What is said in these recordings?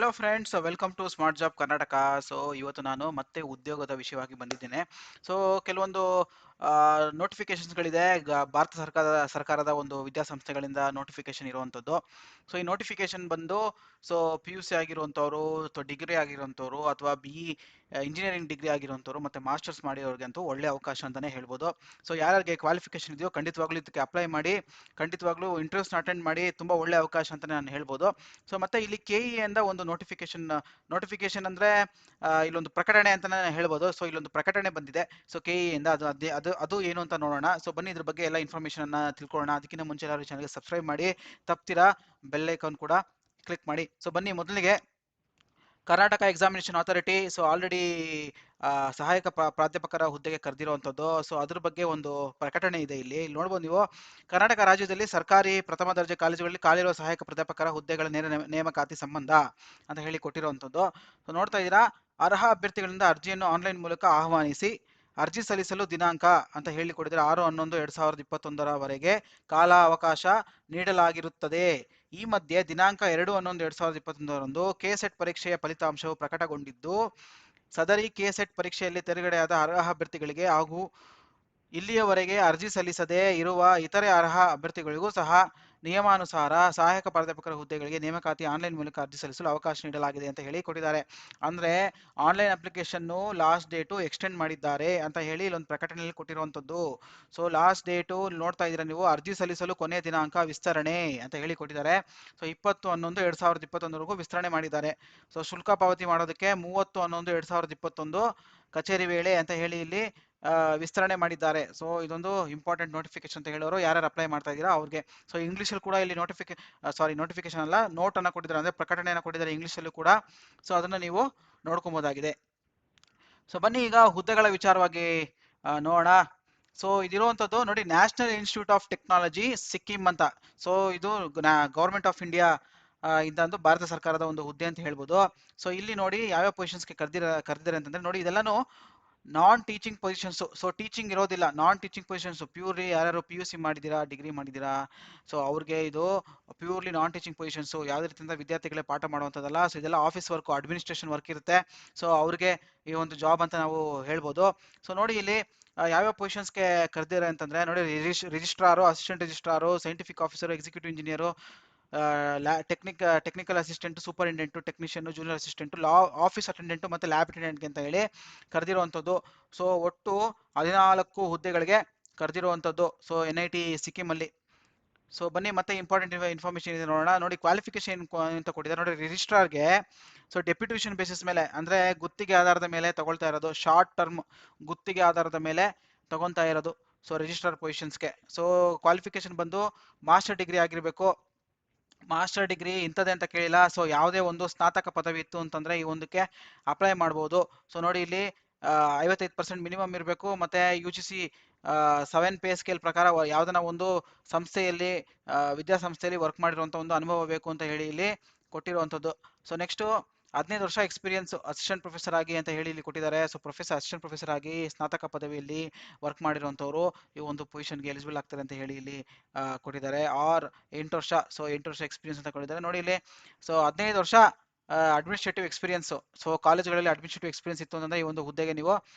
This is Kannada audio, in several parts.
Hello friends, welcome to smart job Karnataka. So ಇವತ್ತು ನಾನು ಮತ್ತೆ ಉದ್ಯೋಗದ ವಿಷಯವಾಗಿ ಬಂದಿದ್ದೇನೆ. ಸೊ ಕೆಲವೊಂದು ನೋಟಿಫಿಕೇಶನ್ಸ್ಗಳಿದೆ ಭಾರತ ಸರ್ಕಾರದ ಒಂದು ವಿದ್ಯಾಸಂಸ್ಥೆಗಳಿಂದ ನೋಟಿಫಿಕೇಶನ್ ಇರುವಂಥದ್ದು. ಸೊ ಈ ನೋಟಿಫಿಕೇಶನ್ ಬಂದು ಸೊ ಪಿ ಯು ಸಿ ಆಗಿರುವಂಥವ್ರು ಅಥವಾ ಡಿಗ್ರಿ ಆಗಿರುವಂಥವ್ರು ಅಥವಾ ಬಿ ಇ ಇಂಜಿನಿಯರಿಂಗ್ ಡಿಗ್ರಿ ಆಗಿರುವಂಥವ್ರು ಮತ್ತು ಮಾಸ್ಟರ್ಸ್ ಮಾಡಿರೋರಿಗಂತೂ ಒಳ್ಳೆ ಅವಕಾಶ ಅಂತಲೇ ಹೇಳ್ಬೋದು. ಸೊ ಯಾರಿಗೆ ಕ್ವಾಲಿಫಿಕೇಶನ್ ಇದೆಯೋ ಖಂಡಿತವಾಗ್ಲೂ ಇದಕ್ಕೆ ಅಪ್ಲೈ ಮಾಡಿ, ಖಂಡಿತವಾಗ್ಲೂ ಇಂಟರ್ವ್ಯೂಸ್ನ ಅಟೆಂಡ್ ಮಾಡಿ, ತುಂಬ ಒಳ್ಳೆ ಅವಕಾಶ ಅಂತಲೇ ನಾನು ಹೇಳ್ಬೋದು. ಸೊ ಮತ್ತೆ ಇಲ್ಲಿ ಕೆ ಇ ಇಂದ ಒಂದು ನೋಟಿಫಿಕೇಶನ್ ಅಂದ್ರೆ ಇಲ್ಲೊಂದು ಪ್ರಕಟಣೆ ಅಂತಾನೆ ಹೇಳ್ಬೋದು. ಸೊ ಇಲ್ಲೊಂದು ಪ್ರಕಟಣೆ ಬಂದಿದೆ. ಸೊ ಕೆ ಇ ಇಂದ ಅದು ಏನು ಅಂತ ನೋಡೋಣ. ಸೊ ಬನ್ನಿ ಇದ್ರ ಬಗ್ಗೆ ಎಲ್ಲ ಇನ್ಫಾರ್ಮೇಶನ್ ಅನ್ನ ತಿಳ್ಕೊಳ್ಳೋಣ. ಅದಕ್ಕಿಂತ ಮುಂಚೆ ಎಲ್ಲರೂ ಚಾನಲ್ಗೆ ಸಬ್ಸ್ಕ್ರೈಬ್ ಮಾಡಿ, ತಪ್ತೀರಾ ಬೆಲ್ ಐಕಾನ್ ಕೂಡ ಕ್ಲಿಕ್ ಮಾಡಿ. ಸೊ ಬನ್ನಿ ಮೊದಲಿಗೆ Karnataka examination authority so already ಸಹಾಯಕ ಪ್ರಾಧ್ಯಾಪಕರ ಹುದ್ದೆಗೆ ಕರೆದಿರುವಂಥದ್ದು. ಸೊ ಅದ್ರ ಬಗ್ಗೆ ಒಂದು ಪ್ರಕಟಣೆ ಇದೆ. ಇಲ್ಲಿ ನೋಡ್ಬೋದು ನೀವು, ಕರ್ನಾಟಕ ರಾಜ್ಯದಲ್ಲಿ ಸರ್ಕಾರಿ ಪ್ರಥಮ ದರ್ಜೆ ಕಾಲೇಜುಗಳಲ್ಲಿ ಖಾಲಿರುವ ಸಹಾಯಕ ಪ್ರಾಧ್ಯಾಪಕರ ಹುದ್ದೆಗಳ ನೇಮಕಾತಿ ಸಂಬಂಧ ಅಂತ ಹೇಳಿ ಕೊಟ್ಟಿರುವಂಥದ್ದು. ಸೊ ನೋಡ್ತಾ ಇದ್ದೀರಾ, ಅರ್ಹ ಅಭ್ಯರ್ಥಿಗಳಿಂದ ಅರ್ಜಿಯನ್ನು ಆನ್ಲೈನ್ ಮೂಲಕ ಆಹ್ವಾನಿಸಿ ಅರ್ಜಿ ಸಲ್ಲಿಸಲು ದಿನಾಂಕ ಅಂತ ಹೇಳಿ ಕೊಟ್ಟಿದ್ದಾರೆ 6/11/2021 ಕಾಲ ಅವಕಾಶ ನೀಡಲಾಗಿರುತ್ತದೆ. ಈ ಮಧ್ಯೆ ದಿನಾಂಕ 2/11/2021 ಕೆಸೆಟ್ ಪರೀಕ್ಷೆಯ ಫಲಿತಾಂಶವು ಪ್ರಕಟಗೊಂಡಿದ್ದು, ಸದರಿ ಕೆಸೆಟ್ ಪರೀಕ್ಷೆಯಲ್ಲಿ ತೇರ್ಗಡೆಯಾದ ಅರ್ಹ ಅಭ್ಯರ್ಥಿಗಳಿಗೆ ಹಾಗೂ ಇಲ್ಲಿಯವರೆಗೆ ಅರ್ಜಿ ಸಲ್ಲಿಸದೇ ಇರುವ ಇತರೆ ಅರ್ಹ ಅಭ್ಯರ್ಥಿಗಳಿಗೂ ಸಹ ನಿಯಮಾನುಸಾರ ಸಹಾಯಕ ಪ್ರಾಧ್ಯಾಪಕರ ಹುದ್ದೆಗಳಿಗೆ ನೇಮಕಾತಿ ಆನ್ಲೈನ್ ಮೂಲಕ ಅರ್ಜಿ ಸಲ್ಲಿಸಲು ಅವಕಾಶ ನೀಡಲಾಗಿದೆ ಅಂತ ಹೇಳಿ ಕೊಟ್ಟಿದ್ದಾರೆ. ಅಂದ್ರೆ online application last date extend ಮಾಡಿದ್ದಾರೆ ಅಂತ ಹೇಳಿ ಇಲ್ಲೊಂದು ಪ್ರಕಟಣೆಯಲ್ಲಿ ಕೊಟ್ಟಿರುವಂಥದ್ದು. ಸೊ ಲಾಸ್ಟ್ ಡೇಟು ನೋಡ್ತಾ ಇದ್ದೀರಾ ನೀವು, ಅರ್ಜಿ ಸಲ್ಲಿಸಲು ಕೊನೆಯ ದಿನಾಂಕ ವಿಸ್ತರಣೆ ಅಂತ ಹೇಳಿ ಕೊಟ್ಟಿದ್ದಾರೆ. ಸೊ 20/11/2021 ವಿಸ್ತರಣೆ ಮಾಡಿದ್ದಾರೆ. ಸೊ ಶುಲ್ಕ ಪಾವತಿ ಮಾಡೋದಕ್ಕೆ 30/11/2021 ಕಚೇರಿ ವೇಳೆ ಅಂತ ಹೇಳಿ ಇಲ್ಲಿ ವಿಸ್ತರಣೆ ಮಾಡಿದ್ದಾರೆ. ಸೊ ಇದೊಂದು ಇಂಪಾರ್ಟೆಂಟ್ ನೋಟಿಫಿಕೇಶನ್ ಅಂತ ಹೇಳೋರು ಯಾರು ಅಪ್ಲೈ ಮಾಡ್ತಾ ಇದ್ದೀರಾ ಅವ್ರಿಗೆ. ಸೊ ಇಂಗ್ಲೀಷಲ್ಲಿ ಕೂಡ ಇಲ್ಲಿ ನೋಟಿಫಿಕೇಶನ್ ಅಲ್ಲ, ನೋಟ್ ಅನ್ನ ಕೊಟ್ಟಿದ್ದಾರೆ, ಅಂದ್ರೆ ಪ್ರಕಟಣೆಯನ್ನು ಕೊಟ್ಟಿದ್ದಾರೆ ಇಂಗ್ಲೀಷಲ್ಲೂ ಕೂಡ. ಸೊ ಅದನ್ನ ನೀವು ನೋಡ್ಕೊಬೋದಾಗಿದೆ. ಸೊ ಬನ್ನಿ ಈಗ ಹುದ್ದೆಗಳ ವಿಚಾರವಾಗಿ ನೋಡೋಣ. ಸೊ ಇದಿರುವಂಥದ್ದು ನೋಡಿ, national institute of technology Sikkim ಅಂತ. ಸೊ ಇದು ಗೌರ್ಮೆಂಟ್ ಆಫ್ ಇಂಡಿಯಾ ಇಂದ ಭಾರತ ಸರ್ಕಾರದ ಒಂದು ಹುದ್ದೆ ಅಂತ ಹೇಳ್ಬೋದು. ಸೊ ಇಲ್ಲಿ ನೋಡಿ ಯಾವ್ಯಾವ ಪೊಸಿಷನ್ಸ್ಗೆ ಕರೆದಿದ್ದಾರೆ ಅಂತಂದ್ರೆ ನೋಡಿ, ಇದೆಲ್ಲಾನು non teaching positions. So teaching ಇರೋದಿಲ್ಲ, ನಾನ್ ಟೀಚಿಂಗ್ ಪೊಸಿಷನ್ಸ್. ಪ್ಯೂರ್ಲಿ ಯಾರು ಪಿ ಯು ಸಿ ಮಾಡಿದ್ದೀರಾ, ಡಿಗ್ರಿ ಮಾಡಿದ್ದೀರಾ, ಸೊ ಅವ್ರಿಗೆ ಇದು ಪ್ಯೂರ್ಲಿ ನಾನ್ ಟೀಚಿಂಗ್ ಪೊಸಿಷನ್ಸ್. ಯಾವುದೇ ರೀತಿಯಿಂದ ವಿದ್ಯಾರ್ಥಿಗಳೇ ಪಾಠ ಮಾಡುವಂಥದ್ದಲ್ಲ. ಸೊ ಇದೆಲ್ಲ ಆಫೀಸ್ ವರ್ಕ್, ಅಡ್ಮಿನಿಸ್ಟ್ರೇಷನ್ ವರ್ಕ್ ಇರುತ್ತೆ. ಸೊ ಅವ್ರಿಗೆ ಈ ಒಂದು ಜಾಬ್ ಅಂತ ನಾವು ಹೇಳ್ಬೋದು. ಸೊ ನೋಡಿ ಇಲ್ಲಿ ಯಾವ್ಯಾವ ಪೊಸಿಷನ್ಸ್ಗೆ ಕರೆದಿದ್ದಾರೆ ಅಂತಂದ್ರೆ ನೋಡಿ, registrar, assistant registrar, scientific officer, executive engineer, technical assistant, superintendent, technician, junior assistant, law office attendant ಮತ್ತೆ ಲ್ಯಾಬ್ ಅಟೆಂಡೆಂಟ್ ಅಂತ ಹೇಳಿ ಕರೆದಿರುವಂಥದ್ದು. ಸೊ ಒಟ್ಟು 14 ಹುದ್ದೆಗಳಿಗೆ ಕರೆದಿರುವಂಥದ್ದು. ಸೊ NIT ಸಿಕ್ಕಿಂ ಅಲ್ಲಿ. ಸೊ ಬನ್ನಿ ಮತ್ತೆ ಇಂಪಾರ್ಟೆಂಟ್ ಇನ್ಫಾರ್ಮೇಶನ್ ಇದೆ ನೋಡೋಣ. ನೋಡಿ ಕ್ವಾಲಿಫಿಕೇಶನ್ ಅಂತ ಕೊಟ್ಟಿದ್ದಾರೆ ನೋಡಿ, ರಿಜಿಸ್ಟ್ರಾರ್ಗೆ ಸೊ ಡೆಪ್ಯುಟೇಷನ್ ಬೇಸಿಸ್ ಮೇಲೆ ಅಂದ್ರೆ ಗುತ್ತಿಗೆ ಆಧಾರದ ಮೇಲೆ ತಗೊಳ್ತಾ ಇರೋದು, ಶಾರ್ಟ್ ಟರ್ಮ್ ಗುತ್ತಿಗೆ ಆಧಾರದ ಮೇಲೆ ತಗೊಳ್ತಾ ಇರೋದು. ಸೊ ರಿಜಿಸ್ಟ್ರಾರ್ ಪೊಸಿಷನ್ಸ್ಗೆ ಸೊ ಕ್ವಾಲಿಫಿಕೇಶನ್ ಬಂದು ಮಾಸ್ಟರ್ ಡಿಗ್ರಿ ಆಗಿರಬೇಕು. ಮಾಸ್ಟರ್ ಡಿಗ್ರಿ ಇಂಥದ್ದೇ ಅಂತ ಕೇಳಿಲ್ಲ. ಸೊ ಯಾವುದೇ ಒಂದು ಸ್ನಾತಕ ಪದವಿ ಇತ್ತು ಅಂತಂದ್ರೆ ಈ ಒಂದಕ್ಕೆ ಅಪ್ಲೈ ಮಾಡ್ಬೋದು. ಸೊ ನೋಡಿ ಇಲ್ಲಿ 55% ಮಿನಿಮಮ್ ಇರಬೇಕು. ಮತ್ತೆ UGC 7 ಪೇ ಸ್ಕೇಲ್ ಪ್ರಕಾರ ಯಾವ್ದನ್ನ ಒಂದು ಸಂಸ್ಥೆಯಲ್ಲಿ ವಿದ್ಯಾಸಂಸ್ಥೆಯಲ್ಲಿ ವರ್ಕ್ ಮಾಡಿರುವಂತ ಒಂದು ಅನುಭವ ಬೇಕು ಅಂತ ಹೇಳಿ ಇಲ್ಲಿ ಕೊಟ್ಟಿರುವಂತದ್ದು. ಸೊ ನೆಕ್ಸ್ಟ್ 15 ವರ್ಷ ಎಕ್ಸ್ಪೀರಿಯನ್ಸ್ ಅಸಿಸ್ಟೆಂಟ್ ಪ್ರೊಫೆಸರ್ ಆಗಿ ಅಂತ ಹೇಳಿ ಇಲ್ಲಿ ಕೊಟ್ಟಿದ್ದಾರೆ. ಸೊ ಅಸಿಸ್ಟೆಂಟ್ ಪ್ರೊಫೆಸರ್ ಆಗಿ ಸ್ನಾತಕ ಪದವಿಯಲ್ಲಿ ವರ್ಕ್ ಮಾಡಿರುವಂತವರು ಈ ಒಂದು ಪೊಸಿಷನ್ಗೆ ಎಲಿಜಿಬಲ್ ಆಗ್ತಾರೆ ಅಂತ ಹೇಳಿ ಇಲ್ಲಿ ಕೊಟ್ಟಿದ್ದಾರೆ. ಆರ್ 8 ವರ್ಷ, ಸೊ 8 ವರ್ಷ ಎಕ್ಸ್ಪೀರಿಯನ್ಸ್ ಅಂತ ಕೊಟ್ಟಿದ್ದಾರೆ ನೋಡಿ ಇಲ್ಲಿ. ಸೊ 15 ವರ್ಷ ಅಡ್ಮಿನಿಸ್ಟ್ರೇಟಿವ್ ಎಕ್ಸ್ಪೀರಿಯನ್ಸ್. ಸೊ ಕಾಲೇಜುಗಳಲ್ಲಿ ಅಡ್ಮಿನಿಸ್ಟ್ರೇಟಿವ್ ಎಕ್ಸ್ಪೀರಿಯನ್ಸ್ ಇತ್ತು ಅಂತಂದ್ರೆ ಈ ಒಂದು ಹುದ್ದೆಗೆ ನೀವು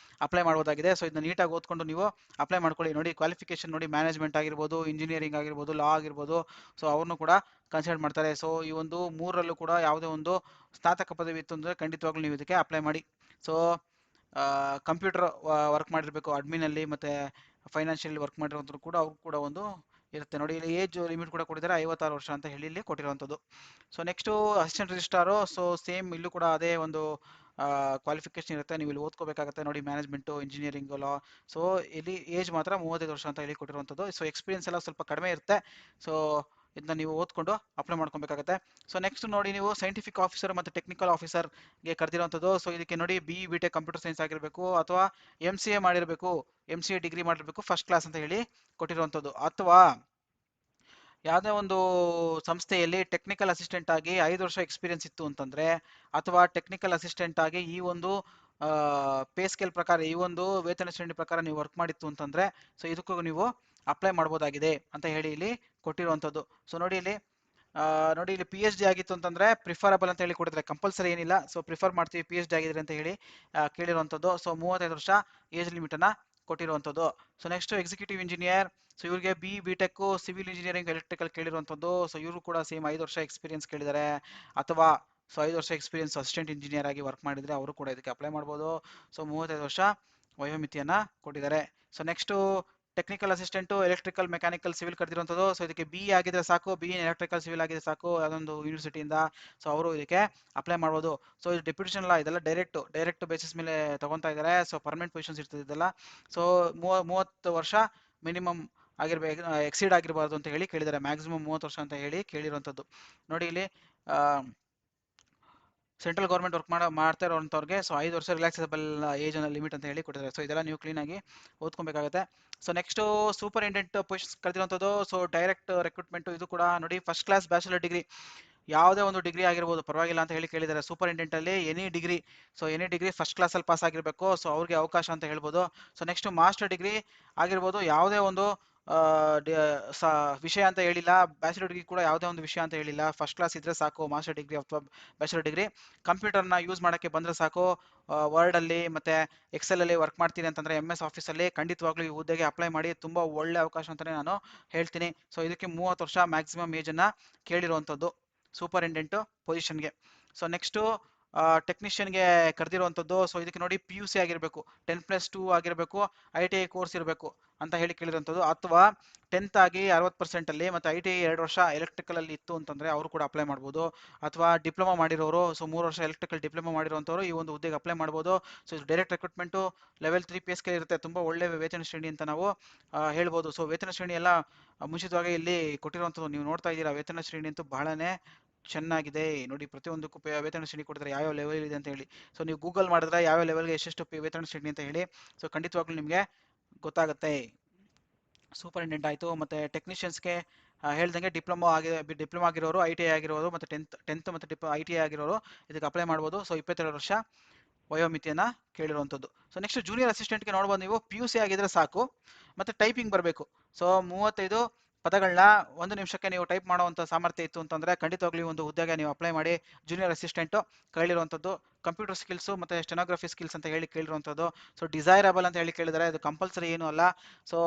ಅಪ್ಲೈ ಮಾಡಬಹುದಾಗಿದೆ. ಸೊ ಇದನ್ನ ನೀಟಾಗಿ ಓದ್ಕೊಂಡು ನೀವು ಅಪ್ಲೈ ಮಾಡ್ಕೊಳ್ಳಿ. ನೋಡಿ ಕ್ವಾಲಿಫಿಕೇಶನ್ ನೋಡಿ, ಮ್ಯಾನೇಜ್ಮೆಂಟ್ ಆಗಿರ್ಬೋದು, ಇಂಜಿನಿಯರಿಂಗ್ ಆಗಿರ್ಬೋದು, ಲಾ ಆಗಿರ್ಬೋದು, ಸೊ ಅವ್ರನ್ನು ಕೂಡ ಕನ್ಸಿಡರ್ ಮಾಡ್ತಾರೆ. ಸೊ ಈ ಒಂದು ಮೂರರಲ್ಲೂ ಕೂಡ ಯಾವುದೇ ಒಂದು ಸ್ನಾತಕ ಪದವಿ ಇತ್ತು ಅಂದ್ರೆ ಖಂಡಿತವಾಗ್ಲೂ ನೀವು ಇದಕ್ಕೆ ಅಪ್ಲೈ ಮಾಡಿ. ಸೊ ಕಂಪ್ಯೂಟರ್ ವರ್ಕ್ ಮಾಡಿರಬೇಕು ಅಡ್ಮಿನ್ ಅಲ್ಲಿ, ಮತ್ತೆ ಫೈನಾನ್ಷಿಯಲ್ ವರ್ಕ್ ಮಾಡಿರೋಂಥದ್ದು ಕೂಡ ಅವ್ರು ಕೂಡ ಒಂದು ಇರುತ್ತೆ. ನೋಡಿ ಇಲ್ಲಿ ಏಜ್ ಲಿಮಿಟ್ ಕೂಡ ಕೊಟ್ಟಿದ್ದಾರೆ, 56 ವರ್ಷ ಅಂತ ಹೇಳಿ ಇಲ್ಲಿ ಕೊಟ್ಟಿರುವಂಥದ್ದು. So next assistant registrar. So same ಇಲ್ಲೂ ಕೂಡ ಅದೇ ಒಂದು ಕ್ವಾಲಿಫಿಕೇಶನ್ ಇರುತ್ತೆ, ನೀವು ಇಲ್ಲಿ ಓದ್ಕೋಬೇಕಾಗುತ್ತೆ ನೋಡಿ, ಮ್ಯಾನೇಜ್ಮೆಂಟು, ಇಂಜಿನಿಯರಿಂಗ್, ಲಾ. ಸೊ ಇಲ್ಲಿ ಏಜ್ ಮಾತ್ರ 35 ವರ್ಷ ಅಂತ ಹೇಳಿ ಕೊಟ್ಟಿರುವಂಥದ್ದು. ಸೊ ಎಕ್ಸ್ಪೀರಿಯನ್ಸ್ ಎಲ್ಲ ಸ್ವಲ್ಪ ಕಡಿಮೆ ಇರುತ್ತೆ. ಸೊ ಇದನ್ನ ನೀವು ಓದ್ಕೊಂಡು ಅಪ್ಲೈ ಮಾಡ್ಕೊಬೇಕಾಗುತ್ತೆ. ಸೊ ನೆಕ್ಸ್ಟ್ ನೋಡಿ, ನೀವು ಸೈಂಟಿಫಿಕ್ ಆಫೀಸರ್ ಮತ್ತು ಟೆಕ್ನಿಕಲ್ ಆಫೀಸರ್ಗೆ ಕರೆದಿರುವಂಥದ್ದು. ಸೊ ಇದಕ್ಕೆ ನೋಡಿ BE ಕಂಪ್ಯೂಟರ್ ಸೈನ್ಸ್ ಆಗಿರಬೇಕು, ಅಥವಾ MCA ಮಾಡಿರಬೇಕು, MCA ಡಿಗ್ರಿ ಮಾಡಿರಬೇಕು, ಫಸ್ಟ್ ಕ್ಲಾಸ್ ಅಂತ ಹೇಳಿ ಕೊಟ್ಟಿರುವಂಥದ್ದು. ಅಥವಾ ಯಾವುದೇ ಒಂದು ಸಂಸ್ಥೆಯಲ್ಲಿ ಟೆಕ್ನಿಕಲ್ ಅಸಿಸ್ಟೆಂಟ್ ಆಗಿ 5 ವರ್ಷ ಎಕ್ಸ್ಪೀರಿಯನ್ಸ್ ಇತ್ತು ಅಂತಂದ್ರೆ, ಅಥವಾ ಟೆಕ್ನಿಕಲ್ ಅಸಿಸ್ಟೆಂಟ್ ಆಗಿ ಈ ಒಂದು ಪೇ ಸ್ಕೇಲ್ ಪ್ರಕಾರ, ಈ ಒಂದು ವೇತನ ಶ್ರೇಣಿ ಪ್ರಕಾರ ನೀವು ವರ್ಕ್ ಮಾಡಿತ್ತು ಅಂತಂದ್ರೆ, ಸೊ ಇದಕ್ಕೂ ನೀವು ಅಪ್ಲೈ ಮಾಡ್ಬೋದಾಗಿದೆ ಅಂತ ಹೇಳಿ ಇಲ್ಲಿ ಕೊಟ್ಟಿರುವಂಥದ್ದು. ಸೊ ನೋಡಿ ಇಲ್ಲಿ ನೋಡಿ ಇಲ್ಲಿ ಪಿ ಎಚ್ ಡಿ ಆಗಿತ್ತು ಅಂತಂದ್ರೆ ಪ್ರಿಫರಬಲ್ ಅಂತ ಹೇಳಿ ಕೊಟ್ಟಿದ್ರೆ, ಕಂಪಲ್ಸರಿ ಏನಿಲ್ಲ. ಸೊ ಪ್ರಿಫರ್ ಮಾಡ್ತೀವಿ ಪಿ ಎಚ್ ಡಿ ಆಗಿದ್ರೆ ಅಂತ ಹೇಳಿ ಕೇಳಿರುವಂಥದ್ದು. ಸೊ 35 ವರ್ಷ ಏಜ್ ಲಿಮಿಟ್ ಅನ್ನ ಕೊಟ್ಟಿರುವಂಥದ್ದು. So next executive engineer. So ಇವ್ರಿಗೆ B tech civil engineering electrical ಕೇಳಿರುವಂಥದ್ದು. ಸೊ ಇವರು ಕೂಡ ಸೇಮ್ 5 ವರ್ಷ ಎಕ್ಸ್ಪೀರಿಯನ್ಸ್ ಕೇಳಿದ್ದಾರೆ, ಅಥವಾ 5 ವರ್ಷ ಎಕ್ಸ್ಪೀರಿಯನ್ಸ್ ಅಸಿಸ್ಟೆಂಟ್ ಇಂಜಿನಿಯರ್ ಆಗಿ ವರ್ಕ್ ಮಾಡಿದ್ರೆ ಅವರು ಕೂಡ ಇದಕ್ಕೆ ಅಪ್ಲೈ ಮಾಡ್ಬೋದು. ಸೊ 35 ವರ್ಷ ವಯೋಮಿತಿಯನ್ನ ಕೊಟ್ಟಿದ್ದಾರೆ. So next technical assistant electrical mechanical civil ಕರೆದಿರುವಂಥದ್ದು. ಸೊ ಇದಕ್ಕೆ ಬಿ ಆಗಿದ್ರೆ ಸಾಕು, ಬಿ ಎಲೆಕ್ಟ್ರಿಕಲ್ ಸಿವಿಲ್ ಆಗಿದ್ರೆ ಸಾಕು ಅದೊಂದು ಯೂನಿವರ್ಸಿಟಿಯಿಂದ. ಸೊ ಅವರು ಇದಕ್ಕೆ ಅಪ್ಲೈ ಮಾಡ್ಬೋದು. ಸೊ ಇದು ಡೆಪ್ಯೂಟೇಷನ್ ಅಲ್ಲ, ಇದೆಲ್ಲ ಡೈರೆಕ್ಟ್ ಬೇಸಿಸ್ ಮೇಲೆ ತಗೊಂತಾ ಇದ್ದಾರೆ. ಸೊ ಪರ್ಮನೆಂಟ್ ಪೊಸಿಷನ್ಸ್ ಇರ್ತದೆ ಇದೆಲ್ಲ. ಸೊ 30 ವರ್ಷ ಮಿನಿಮಮ್ ಆಗಿರ್ಬೇಕು, ಎಕ್ಸೀಡ್ ಆಗಿರಬಾರ್ದು ಅಂತ ಹೇಳಿ ಕೇಳಿದ್ದಾರೆ. ಮ್ಯಾಕ್ಸಿಮಮ್ 30 ವರ್ಷ ಅಂತ ಹೇಳಿ ಕೇಳಿರುವಂಥದ್ದು. ನೋಡಿ ಇಲ್ಲಿ ಸೆಂಟ್ರಲ್ ಗೌರ್ಮೆಂಟ್ ವರ್ಕ್ ಮಾಡ್ತಾ ಇರೋಂಥವ್ರಿಗೆ ಸೊ 5 ವರ್ಷ ರಿಲ್ಯಾಕ್ಸೇಬಲ್ ಏಜ್ ಲಿಮಿಟ್ ಅಂತ ಹೇಳಿ ಕೊಟ್ಟಿದ್ದಾರೆ. ಸೊ ಇದೆಲ್ಲ ನೀವು ಕ್ಲೀನ್ ಆಗಿ ಓದ್ಕೊಬೇಕಾಗುತ್ತೆ. ಸೊ ನೆಕ್ಸ್ಟ್ ಸೂಪರಿಂಟೆಂಡೆಂಟ್ ಪೊಸಿಷನ್ ಕರೆದಿರುವಂಥದ್ದು. So direct recruitment. ಇದು ಕೂಡ ನೋಡಿ ಫಸ್ಟ್ ಕ್ಲಾಸ್ ಬ್ಯಾಚುಲರ್ ಡಿಗ್ರಿ, ಯಾವುದೇ ಒಂದು ಡಿಗ್ರಿ ಆಗಿರ್ಬೋದು ಪರವಾಗಿಲ್ಲ ಅಂತ ಹೇಳಿ ಕೇಳಿದ್ದಾರೆ. ಸೂಪರಿಂಟೆಂಡೆಂಟ್ ಅಲ್ಲಿ any degree, so any degree first class ಅಲ್ಲಿ ಪಾಸ್ ಆಗಿರಬೇಕು. ಸೊ ಅವ್ರಿಗೆ ಅವಕಾಶ ಅಂತ ಹೇಳ್ಬೋದು. ಸೊ ನೆಕ್ಸ್ಟ್ ಮಾಸ್ಟರ್ ಡಿಗ್ರಿ ಆಗಿರ್ಬೋದು, ಯಾವುದೇ ಒಂದು ವಿಷಯ ಅಂತ ಹೇಳಿಲ್ಲ. ಬ್ಯಾಚುಲರ್ ಡಿಗ್ರಿ ಕೂಡ ಯಾವುದೇ ಒಂದು ವಿಷಯ ಅಂತ ಹೇಳಿಲ್ಲ, ಫಸ್ಟ್ ಕ್ಲಾಸ್ ಇದ್ರೆ ಸಾಕು ಮಾಸ್ಟರ್ ಡಿಗ್ರಿ ಅಥವಾ ಬ್ಯಾಚುಲರ್ ಡಿಗ್ರಿ. ಕಂಪ್ಯೂಟರ್ನ ಯೂಸ್ ಮಾಡೋಕ್ಕೆ ಬಂದರೆ ಸಾಕು. ವರ್ಡ್ ಅಲ್ಲಿ ಮತ್ತೆ ಎಕ್ಸೆಲ್ ಅಲ್ಲಿ ವರ್ಕ್ ಮಾಡ್ತೀನಿ ಅಂತಂದ್ರೆ MS ಆಫೀಸ್ ಅಲ್ಲಿ ಖಂಡಿತವಾಗ್ಲೂ ಈ ಹುದ್ದೆಗೆ ಅಪ್ಲೈ ಮಾಡಿ, ತುಂಬಾ ಒಳ್ಳೆ ಅವಕಾಶ ಅಂತಾನೆ ನಾನು ಹೇಳ್ತೀನಿ. ಸೊ ಇದಕ್ಕೆ 30 ವರ್ಷ ಮ್ಯಾಕ್ಸಿಮಮ್ ಏಜ್ ಅನ್ನ ಕೇಳಿರುವಂಥದ್ದು ಸೂಪರಿಂಟೆಂಡೆಂಟ್ ಪೊಸಿಷನ್ಗೆ. ಸೊ ನೆಕ್ಸ್ಟ್ ಟೆಕ್ನಿಷಿಯನ್ಗೆ ಕರೆದಿರುವಂಥದ್ದು. ಸೊ ಇದಕ್ಕೆ ನೋಡಿ PUC ಆಗಿರಬೇಕು, 10+2 ಆಗಿರಬೇಕು, ITI ಕೋರ್ಸ್ ಇರಬೇಕು ಅಂತ ಹೇಳಿ ಕೇಳಿರುವಂಥದ್ದು. ಅಥವಾ 10th ಆಗಿ 60% ಅಲ್ಲಿ ಮತ್ತೆ ITI 2 ವರ್ಷ ಎಲೆಕ್ಟ್ರಿಕಲ್ ಅಲ್ಲಿ ಇತ್ತು ಅಂತಂದ್ರೆ ಅವರು ಕೂಡ ಅಪ್ಲೈ ಮಾಡ್ಬೋದು. ಅಥವಾ ಡಿಪ್ಲೊಮಾ ಮಾಡಿರೋರು, ಸೊ 3 ವರ್ಷ ಎಲೆಕ್ಟ್ರಿಕಲ್ ಡಿಪ್ಲೊಮಾ ಮಾಡಿರುವಂಥವ್ರು ಈ ಒಂದು ಹುದ್ದೆಗೆ ಅಪ್ಲೈ ಮಾಡ್ಬೋದು. ಸೊ ಇದು direct recruitment, level 3 pay scale ಇರುತ್ತೆ, ತುಂಬಾ ಒಳ್ಳೆ ವೇತನ ಶ್ರೇಣಿ ಅಂತ ನಾವು ಹೇಳ್ಬೋದು. ಸೊ ವೇತನ ಶ್ರೇಣಿ ಎಲ್ಲ ಮುಂಚಿತವಾಗಿ ಇಲ್ಲಿ ಕೊಟ್ಟಿರುವಂಥದ್ದು ನೀವು ನೋಡ್ತಾ ಇದ್ದೀರಾ. ವೇತನ ಶ್ರೇಣಿ ಅಂತೂ ಬಹಳನೇ ಚೆನ್ನಾಗಿದೆ ನೋಡಿ. ಪ್ರತಿಯೊಂದಕ್ಕೂ ವೇತನ ಶ್ರೇಣಿ ಕೊಡ್ತಾರೆ, ಯಾವ್ಯಾವ ಲೆವೆಲ್ ಇದೆ ಅಂತ ಹೇಳಿ. ಸೊ ನೀವು ಗೂಗಲ್ ಮಾಡಿದ್ರೆ ಯಾವ ಲೆವೆಲ್ಗೆ ಎಷ್ಟೆಷ್ಟು ವೇತನ ಶ್ರೇಣಿ ಅಂತ ಹೇಳಿ ಸೊ ಖಂಡಿತವಾಗ್ಲೂ ನಿಮಗೆ ಗೊತ್ತಾಗುತ್ತೆ. ಸೂಪರಿಂಟೆಂಡೆಂಟ್ ಆಯಿತು. ಮತ್ತೆ ಟೆಕ್ನಿಷಿಯನ್ಸ್ಗೆ ಹೇಳ್ದಂಗೆ ಡಿಪ್ಲೊಮಾ ಆಗಿರೋರು, ITI ಆಗಿರೋರು, ಮತ್ತೆ ಟೆಂತ್ ಮತ್ತೆ ITI ಆಗಿರೋರು ಇದಕ್ಕೆ ಅಪ್ಲೈ ಮಾಡ್ಬೋದು. ಸೊ 22 ವರ್ಷ ವಯೋಮಿತಿಯನ್ನ ಕೇಳಿರುವಂಥದ್ದು. ಸೊ ನೆಕ್ಸ್ಟ್ ಜೂನಿಯರ್ ಅಸಿಸ್ಟೆಂಟ್ಗೆ ನೋಡ್ಬೋದು ನೀವು PUC ಆಗಿದ್ರೆ ಸಾಕು, ಮತ್ತೆ ಟೈಪಿಂಗ್ ಬರಬೇಕು. ಸೊ 35 ಪದಗಳನ್ನ 1 ನಿಮಿಷಕ್ಕೆ ನೀವು ಟೈಪ್ ಮಾಡುವಂಥ ಸಾಮರ್ಥ್ಯ ಇತ್ತು ಅಂತಂದ್ರೆ ಖಂಡಿತವಾಗ್ಲೂ ಈ ಒಂದು ಹುದ್ದೆಗೆ ನೀವು ಅಪ್ಲೈ ಮಾಡಿ. ಜೂನಿಯರ್ ಅಸಿಸ್ಟೆಂಟ್ ಕೇಳಿರುವಂಥದ್ದು. ಕಂಪ್ಯೂಟರ್ ಸ್ಕಿಲ್ಸು ಮತ್ತೆ ಸ್ಟೆನೋಗ್ರಫಿ ಸ್ಕಿಲ್ಸ್ ಅಂತ ಹೇಳಿ ಕೇಳಿರುವಂಥದ್ದು. ಸೊ ಡಿಸೈರಬಲ್ ಅಂತ ಹೇಳಿ ಕೇಳಿದರೆ, ಇದು ಕಂಪಲ್ಸರಿ ಏನು ಅಲ್ಲ. ಸೊ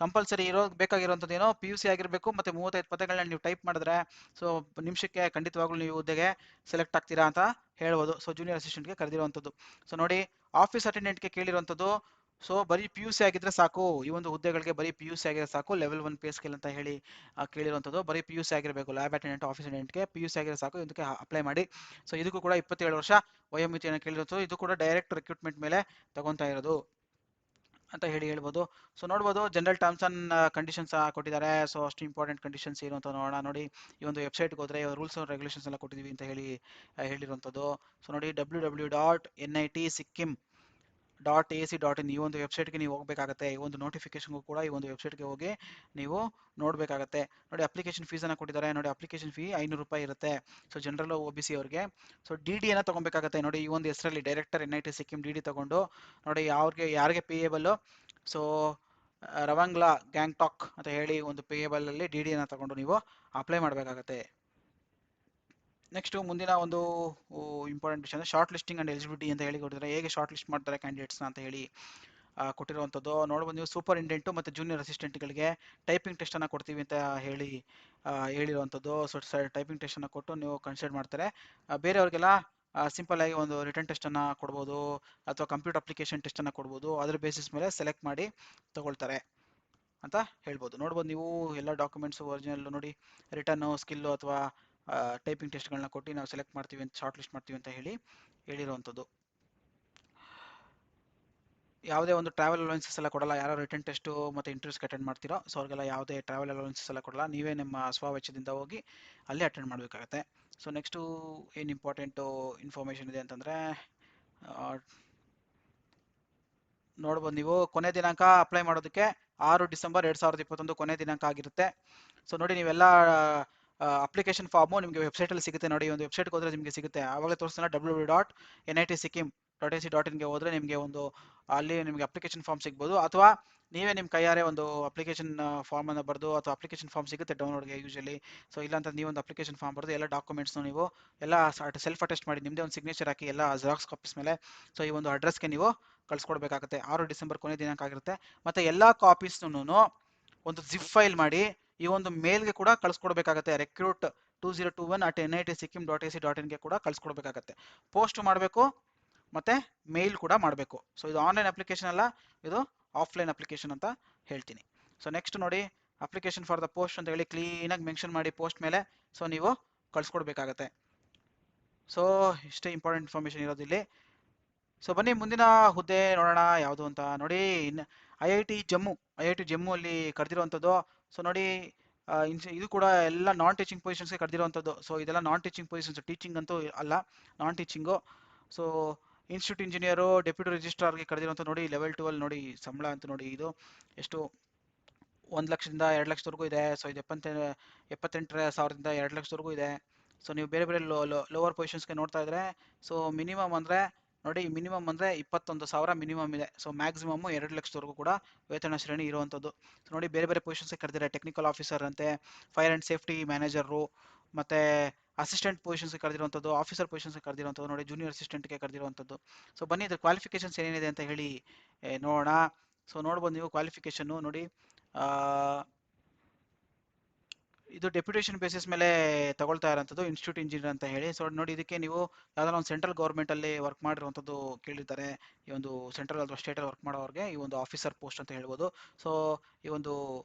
ಕಂಪಲ್ಸರಿ ಬೇಕಾಗಿರುವಂಥದ್ದು ಏನೋ PUC ಆಗಿರಬೇಕು, ಮತ್ತೆ 35 ಪದಗಳನ್ನ ನೀವು ಟೈಪ್ ಮಾಡಿದ್ರೆ ಸೊ ನಿಮಿಷಕ್ಕೆ ಖಂಡಿತವಾಗ್ಲೂ ನೀವು ಹುದ್ದೆಗೆ ಸೆಲೆಕ್ಟ್ ಆಗ್ತೀರಾ ಅಂತ ಹೇಳ್ಬೋದು. ಸೊ ಜೂನಿಯರ್ ಅಸಿಸ್ಟೆಂಟ್ಗೆ ಕರೆದಿರುವಂಥದ್ದು. ಸೊ ನೋಡಿ ಆಫೀಸ್ ಅಟೆಂಡೆಂಟ್ಗೆ ಕೇಳಿರುವಂಥದ್ದು. ಸೊ ಬರೀ PUC ಆಗಿದ್ರೆ ಸಾಕು, ಈ ಒಂದು ಹುದ್ದೆಗಳಿಗೆ ಬರೀ PUC ಆಗಿದ್ರೆ ಸಾಕು. ಲೆವೆಲ್ 1 ಪೇ ಸ್ಕೇಲ್ ಅಂತ ಹೇಳಿ ಕೇಳಿರುವಂಥದ್ದು. ಬರೀ PUC ಆಗಿರಬೇಕು. ಲ್ಯಾಬ್ ಅಟೆಂಡೆಂಟ್, ಆಫೀಸ್ ಅಟೆಂಡೆಂಟ್ಗೆ PUC ಆಗಿದ್ರೆ ಸಾಕು, ಇದಕ್ಕೆ ಅಪ್ಲೈ ಮಾಡಿ. ಸೊ ಇದಕ್ಕೂ ಕೂಡ 27 ವರ್ಷ ವಯೋಮಿತಿಯನ್ನು ಕೇಳಿರುವಂಥದ್ದು. ಇದು ಕೂಡ ಡೈರೆಕ್ಟ್ ರಿಕ್ರೂಟ್ಮೆಂಟ್ ಮೇಲೆ ತಗೊಂತಾ ಇರೋದು ಅಂತ ಹೇಳ್ಬೋದು. ಸೊ ನೋಡ್ಬೋದು ಜನರಲ್ ಟರ್ಮ್ಸ್ ಅಂಡ್ ಕಂಡೀಷನ್ಸ್ ಕೊಟ್ಟಿದ್ದಾರೆ. ಸೊ ಅಷ್ಟು ಇಂಪಾರ್ಟೆಂಟ್ ಕಂಡೀಷನ್ಸ್ ಏನು ಅಂತ ನೋಡೋಣ. ನೋಡಿ ಈ ಒಂದು ವೆಬ್ಸೈಟ್ಗೆ ಹೋದ್ರೆ ರೂಲ್ಸ್ ಅಂಡ್ ರೆಗ್ಯುಲೇಷನ್ಸ್ ಎಲ್ಲ ಕೊಟ್ಟಿದ್ದೀವಿ ಅಂತ ಹೇಳಿ ಹೇಳಿರುವಂಥದ್ದು. ಸೊ ನೋಡಿ www.nitsikkim.ac.in ಈ ಒಂದು ವೆಬ್ಸೈಟ್ಗೆ ನೀವು ಹೋಗಬೇಕಾಗತ್ತೆ. ಈ ಒಂದು ನೋಟಿಫಿಕೇಶನ್ಗೂ ಕೂಡ ಈ ಒಂದು ವೆಬ್ಸೈಟ್ಗೆ ಹೋಗಿ ನೀವು ನೋಡಬೇಕಾಗತ್ತೆ. ನೋಡಿ ಅಪ್ಲಿಕೇಶನ್ ಫೀಸನ್ನು ಕೊಟ್ಟಿದ್ದಾರೆ. ನೋಡಿ ಅಪ್ಲಿಕೇಶನ್ ಫೀ 500 ರೂಪಾಯಿ ಇರುತ್ತೆ. ಸೊ ಜನರಲ್ OBC ಅವ್ರಿಗೆ. ಸೊ DD ಅನ್ನ ತಗೊಬೇಕಾಗತ್ತೆ. ನೋಡಿ ಈ ಒಂದು ಹೆಸರಲ್ಲಿ ಡೈರೆಕ್ಟರ್ NIT ಸಿಕ್ಕಿಂ DD ತಗೊಂಡು ನೋಡಿ ಯಾರಿಗೆ ಪೇಯಬಲ್. ಸೊ ರವಂಗ್ಲಾ ಗ್ಯಾಂಗ್ಟಾಕ್ ಅಂತ ಹೇಳಿ ಒಂದು ಪೇಯಬಲ್ ಅಲ್ಲಿ DD ಅನ್ನ ತಗೊಂಡು ನೀವು ಅಪ್ಲೈ ಮಾಡಬೇಕಾಗತ್ತೆ. ನೆಕ್ಸ್ಟ್ ಮುಂದಿನ ಒಂದು ಇಂಪಾರ್ಟೆಂಟ್ ವಿಷಯ ಶಾರ್ಟ್ ಲಿಸ್ಟಿಂಗ್ ಅಂಡ್ ಎಲಿಜಿಬಿಲಿಟಿ ಅಂತ ಹೇಳಿ ಕೊಟ್ಟಿದ್ದಾರೆ. ಹೇಗೆ ಶಾರ್ಟ್ ಲಿಸ್ಟ್ ಮಾಡ್ತಾರೆ ಕ್ಯಾಂಡಿಡೇಟ್ಸ್ನ ಅಂತ ಹೇಳಿ ಕೊಟ್ಟಿರುವಂಥದ್ದು. ನೋಡ್ಬೋದು ನೀವು ಸೂಪರಿಂಟೆಂಡೆಂಟು ಮತ್ತು ಜೂನಿಯರ್ ಅಸಿಸ್ಟೆಂಟ್ಗಳಿಗೆ ಟೈಪಿಂಗ್ ಟೆಸ್ಟನ್ನು ಕೊಡ್ತೀವಿ ಅಂತ ಹೇಳಿರುವಂಥದ್ದು. ಸೊ ಟೈಪಿಂಗ್ ಟೆಸ್ಟನ್ನು ಕೊಟ್ಟು ನೀವು ಕನ್ಸಿಡರ್ ಮಾಡ್ತಾರೆ. ಬೇರೆಯವ್ರಿಗೆಲ್ಲ ಸಿಂಪಲ್ ಆಗಿ ಒಂದು ರಿಟರ್ನ್ ಟೆಸ್ಟನ್ನು ಕೊಡ್ಬೋದು, ಅಥವಾ ಕಂಪ್ಯೂಟರ್ ಅಪ್ಲಿಕೇಶನ್ ಟೆಸ್ಟನ್ನು ಕೊಡ್ಬೋದು. ಅದ್ರ ಬೇಸಿಸ್ ಮೇಲೆ ಸೆಲೆಕ್ಟ್ ಮಾಡಿ ತಗೊಳ್ತಾರೆ ಅಂತ ಹೇಳ್ಬೋದು. ನೋಡ್ಬೋದು ನೀವು ಎಲ್ಲ ಡಾಕ್ಯುಮೆಂಟ್ಸು ಒರಿಜಿನಲ್ ನೋಡಿ, ರಿಟರ್ನು, ಸ್ಕಿಲ್ಲು ಅಥವಾ ಟೈಪಿಂಗ್ ಟೆಸ್ಟ್ಗಳನ್ನ ಕೊಟ್ಟು ನಾವು ಸೆಲೆಕ್ಟ್ ಮಾಡ್ತೀವಿ ಅಂತ, ಶಾರ್ಟ್ ಲಿಸ್ಟ್ ಮಾಡ್ತೀವಿ ಅಂತ ಹೇಳಿರುವಂಥದ್ದು. ಯಾವುದೇ ಒಂದು ಟ್ರಾವೆಲ್ ಅಲೌನ್ಸಸ್ ಎಲ್ಲ ಕೊಡಲ್ಲ. ಯಾರೋ ರಿಟರ್ನ್ ಟೆಸ್ಟು ಮತ್ತು ಇಂಟರ್ವ್ಯೂಸ್ಗೆ ಅಟೆಂಡ್ ಮಾಡ್ತೀರೋ ಸೊ ಅವ್ರಿಗೆಲ್ಲ ಯಾವುದೇ ಟ್ರಾವೆಲ್ ಅಲೌನ್ಸಸ್ ಎಲ್ಲ ಕೊಡಲ್ಲ. ನೀವೇ ನಿಮ್ಮ ಸ್ವವೆಚ್ಚದಿಂದ ಹೋಗಿ ಅಲ್ಲೇ ಅಟೆಂಡ್ ಮಾಡಬೇಕಾಗತ್ತೆ. ಸೊ ನೆಕ್ಸ್ಟು ಏನು ಇಂಪಾರ್ಟೆಂಟು ಇನ್ಫಾರ್ಮೇಷನ್ ಇದೆ ಅಂತಂದರೆ ನೋಡ್ಬೋದು ನೀವು ಕೊನೆ ದಿನಾಂಕ ಅಪ್ಲೈ ಮಾಡೋದಕ್ಕೆ 6 ಡಿಸೆಂಬರ್ 2021 ಕೊನೆ ದಿನಾಂಕ ಆಗಿರುತ್ತೆ. ಸೊ ನೋಡಿ ನೀವೆಲ್ಲ ಅಪ್ಲಿಕೇಶನ್ ಫಾರ್ಮು ನಿಮಗೆ ವೆಬ್ಸೈಟಲ್ಲಿ ಸಿಗುತ್ತೆ. ನೋಡಿ ಒಂದು ವೆಬ್ಸೈಟ್ಗೆ ಹೋದರೆ ನಿಮಗೆ ಸಿಗುತ್ತೆ. ಆವಾಗಲೇ ತೋರಿಸ್ತಾನೆ www.nitsikkim .ac.inಗೆ ಹೋದರೆ ನಿಮಗೆ ಒಂದು ಅಲ್ಲಿ ನಿಮಗೆ ಅಪ್ಲಿಕೇಶನ್ ಫಾರ್ಮ್ ಸಿಗ್ಬೋದು, ಅಥವಾ ನೀವೇ ನಿಮ್ಮ ಕೈಯಾರೆ ಒಂದು ಅಪ್ಲಿಕೇಶನ್ ಫಾರ್ಮನ್ನು ಬರೆದು, ಅಥವಾ ಅಪ್ಲಿಕೇಶನ್ ಫಾರ್ಮ್ ಸಿಗುತ್ತೆ ಡೌನ್ಲೋಡ್ಗೆ ಯೂಶಲಿ. ಸೊ ಇಲ್ಲಾಂತ ನೀವೊಂದು ಅಪ್ಲಿಕೇಶನ್ ಫಾರ್ಮ್ ಬರೆದು ಎಲ್ಲ ಡಾಕ್ಯುಮೆಂಟ್ಸ್ನು ನೀವು ಎಲ್ಲ ಸೆಲ್ಫ್ ಅಟೆಸ್ಟ್ ಮಾಡಿ ನಿಮ್ಮದೇ ಒಂದು ಸಿಗ್ನೇಚರ್ ಹಾಕಿ ಎಲ್ಲ ಜೆರಾಕ್ಸ್ ಕಾಪೀಸ್ ಮೇಲೆ ಸೊ ಈ ಒಂದು ಅಡ್ರೆಸ್ಗೆ ನೀವು ಕಳಿಸ್ಕೊಡ್ಬೇಕಾಗುತ್ತೆ. 6 ಡಿಸೆಂಬರ್ ಕೊನೆ ದಿನಾಂಕ ಆಗಿರುತ್ತೆ. ಮತ್ತು ಎಲ್ಲ ಕಾಪೀಸ್ನು ಒಂದು ಜಿಪ್ ಫೈಲ್ ಮಾಡಿ ಈ ಒಂದು ಮೇಲ್ಗೆ ಕೂಡ ಕಳಿಸ್ಕೊಡ್ಬೇಕಾಗತ್ತೆ. recruit2021@nitsikkim.ac.inಗೆ ಕೂಡ ಕಳಿಸ್ಕೊಡ್ಬೇಕಾಗತ್ತೆ. ಪೋಸ್ಟ್ ಮಾಡಬೇಕು ಮತ್ತೆ ಮೇಲ್ ಕೂಡ ಮಾಡಬೇಕು. ಸೊ ಇದು ಆನ್ಲೈನ್ ಅಪ್ಲಿಕೇಶನ್ ಅಲ್ಲ, ಇದು ಆಫ್ಲೈನ್ ಅಪ್ಲಿಕೇಶನ್ ಅಂತ ಹೇಳ್ತೀನಿ. ಸೊ ನೆಕ್ಸ್ಟ್ ನೋಡಿ, ಅಪ್ಲಿಕೇಶನ್ ಫಾರ್ ದ ಪೋಸ್ಟ್ ಅಂತ ಹೇಳಿ ಕ್ಲೀನಾಗಿ ಮೆನ್ಷನ್ ಮಾಡಿ ಪೋಸ್ಟ್ ಮೇಲೆ ಸೊ ನೀವು ಕಳಿಸ್ಕೊಡ್ಬೇಕಾಗತ್ತೆ. ಸೊ ಇಷ್ಟೇ ಇಂಪಾರ್ಟೆಂಟ್ ಇನ್ಫಾರ್ಮೇಷನ್ ಇರೋದಿಲ್ಲಿ. ಸೊ ಬನ್ನಿ ಮುಂದಿನ ಹುದ್ದೆ ನೋಡೋಣ ಯಾವುದು ಅಂತ. ನೋಡಿ ಐ ಐ ಟಿ ಜಮ್ಮು ಅಲ್ಲಿ ಕರೆದಿರುವಂಥದ್ದು. ಸೊ ನೋಡಿ ಇದು ಕೂಡ ಎಲ್ಲ ನಾನ್ ಟೀಚಿಂಗ್ ಪೊಸಿಷನ್ಸ್ಗೆ ಕರೆದಿರುವಂಥದ್ದು. ಸೊ ಇದೆಲ್ಲ ನಾನ್ ಟೀಚಿಂಗ್ ಪೊಸಿಷನ್ಸ್, ಟೀಚಿಂಗ್ ಅಂತೂ ಅಲ್ಲ, non teaching. So institute engineer deputy ರಿಜಿಸ್ಟ್ರಾರ್ಗೆ ಕರೆದಿರುವಂಥ ನೋಡಿ ಲೆವೆಲ್ 12 ನೋಡಿ ಸಂಬಳ ಅಂತ ನೋಡಿ ಇದು ಎಷ್ಟು 1 ಲಕ್ಷದಿಂದ 2 ಲಕ್ಷದವರೆಗೂ ಇದೆ. ಸೊ ಇದು 78,000ದಿಂದ 2 ಲಕ್ಷದವರೆಗೂ ಇದೆ. ಸೊ ನೀವು ಬೇರೆ ಬೇರೆ ಲೋವರ್ ಪೊಸಿಷನ್ಸ್ಗೆ ನೋಡ್ತಾ ಇದ್ರೆ ಸೊ ಮಿನಿಮಮ್ ಅಂದರೆ ನೋಡಿ, ಮಿನಿಮಮ್ ಅಂದರೆ 21,000 ಮಿನಿಮಮ್ ಇದೆ. ಸೊ ಮ್ಯಾಕ್ಸಿಮಮ್ 2 ಲಕ್ಷದವರೆಗೂ ಕೂಡ ವೇತನ ಶ್ರೇಣಿ ಇರುವಂಥದ್ದು. ಸೊ ನೋಡಿ ಬೇರೆ ಬೇರೆ ಪೊಸಿಷನ್ಸ್ಗೆ ಕರೆದಿದ್ದಾರೆ. ಟೆಕ್ನಿಕಲ್ ಆಫೀಸರ್ ಅಂತೆ, ಫೈರ್ ಆ್ಯಂಡ್ ಸೇಫ್ಟಿ ಮ್ಯಾನೇಜರು, ಮತ್ತು ಅಸಿಸ್ಟೆಂಟ್ ಪೊಸಿಷನ್ಸ್ಗೆ ಕರೆದಿರುವಂಥದ್ದು, ಆಫೀಸರ್ ಪೊಸಿಷನ್ಸ್ಗೆ ಕರೆದಿರುವಂಥದ್ದು, ನೋಡಿ ಜೂನಿಯರ್ ಅಸಿಸ್ಟೆಂಟ್ಗೆ ಕರೆದಿರುವಂಥದ್ದು. ಸೊ ಬನ್ನಿ ಇದ್ರ ಕ್ವಾಲಿಫಿಕೇಷನ್ಸ್ ಏನೇನಿದೆ ಅಂತ ಹೇಳಿ ನೋಡೋಣ. ಸೊ ನೋಡ್ಬೋದು ನೀವು ಕ್ವಾಲಿಫಿಕೇಷನ್ನು ನೋಡಿ, ಇದು ಡೆಪ್ಯುಟೇಷನ್ ಬೇಸಿಸ್ ಮೇಲೆ ತಗೊಳ್ತಾ ಇರೋಂಥದ್ದು ಇನ್ಸ್ಟಿಟ್ಯೂಟ್ ಇಂಜಿನಿಯರ್ ಅಂತ ಹೇಳಿ. ಸೊ ನೋಡಿ ಇದಕ್ಕೆ ನೀವು ಯಾವ್ದಾರ ಒಂದು ಸೆಂಟ್ರಲ್ ಗೌರ್ಮೆಂಟಲ್ಲಿ ವರ್ಕ್ ಮಾಡಿರುವಂಥದ್ದು ಕೇಳಿರ್ತಾರೆ. ಈ ಒಂದು ಸೆಂಟ್ರಲ್ ಅಥವಾ ಸ್ಟೇಟಲ್ಲಿ ವರ್ಕ್ ಮಾಡೋರಿಗೆ ಈ ಒಂದು ಆಫೀಸರ್ ಪೋಸ್ಟ್ ಅಂತ ಹೇಳ್ಬೋದು. ಸೊ ಈ ಒಂದು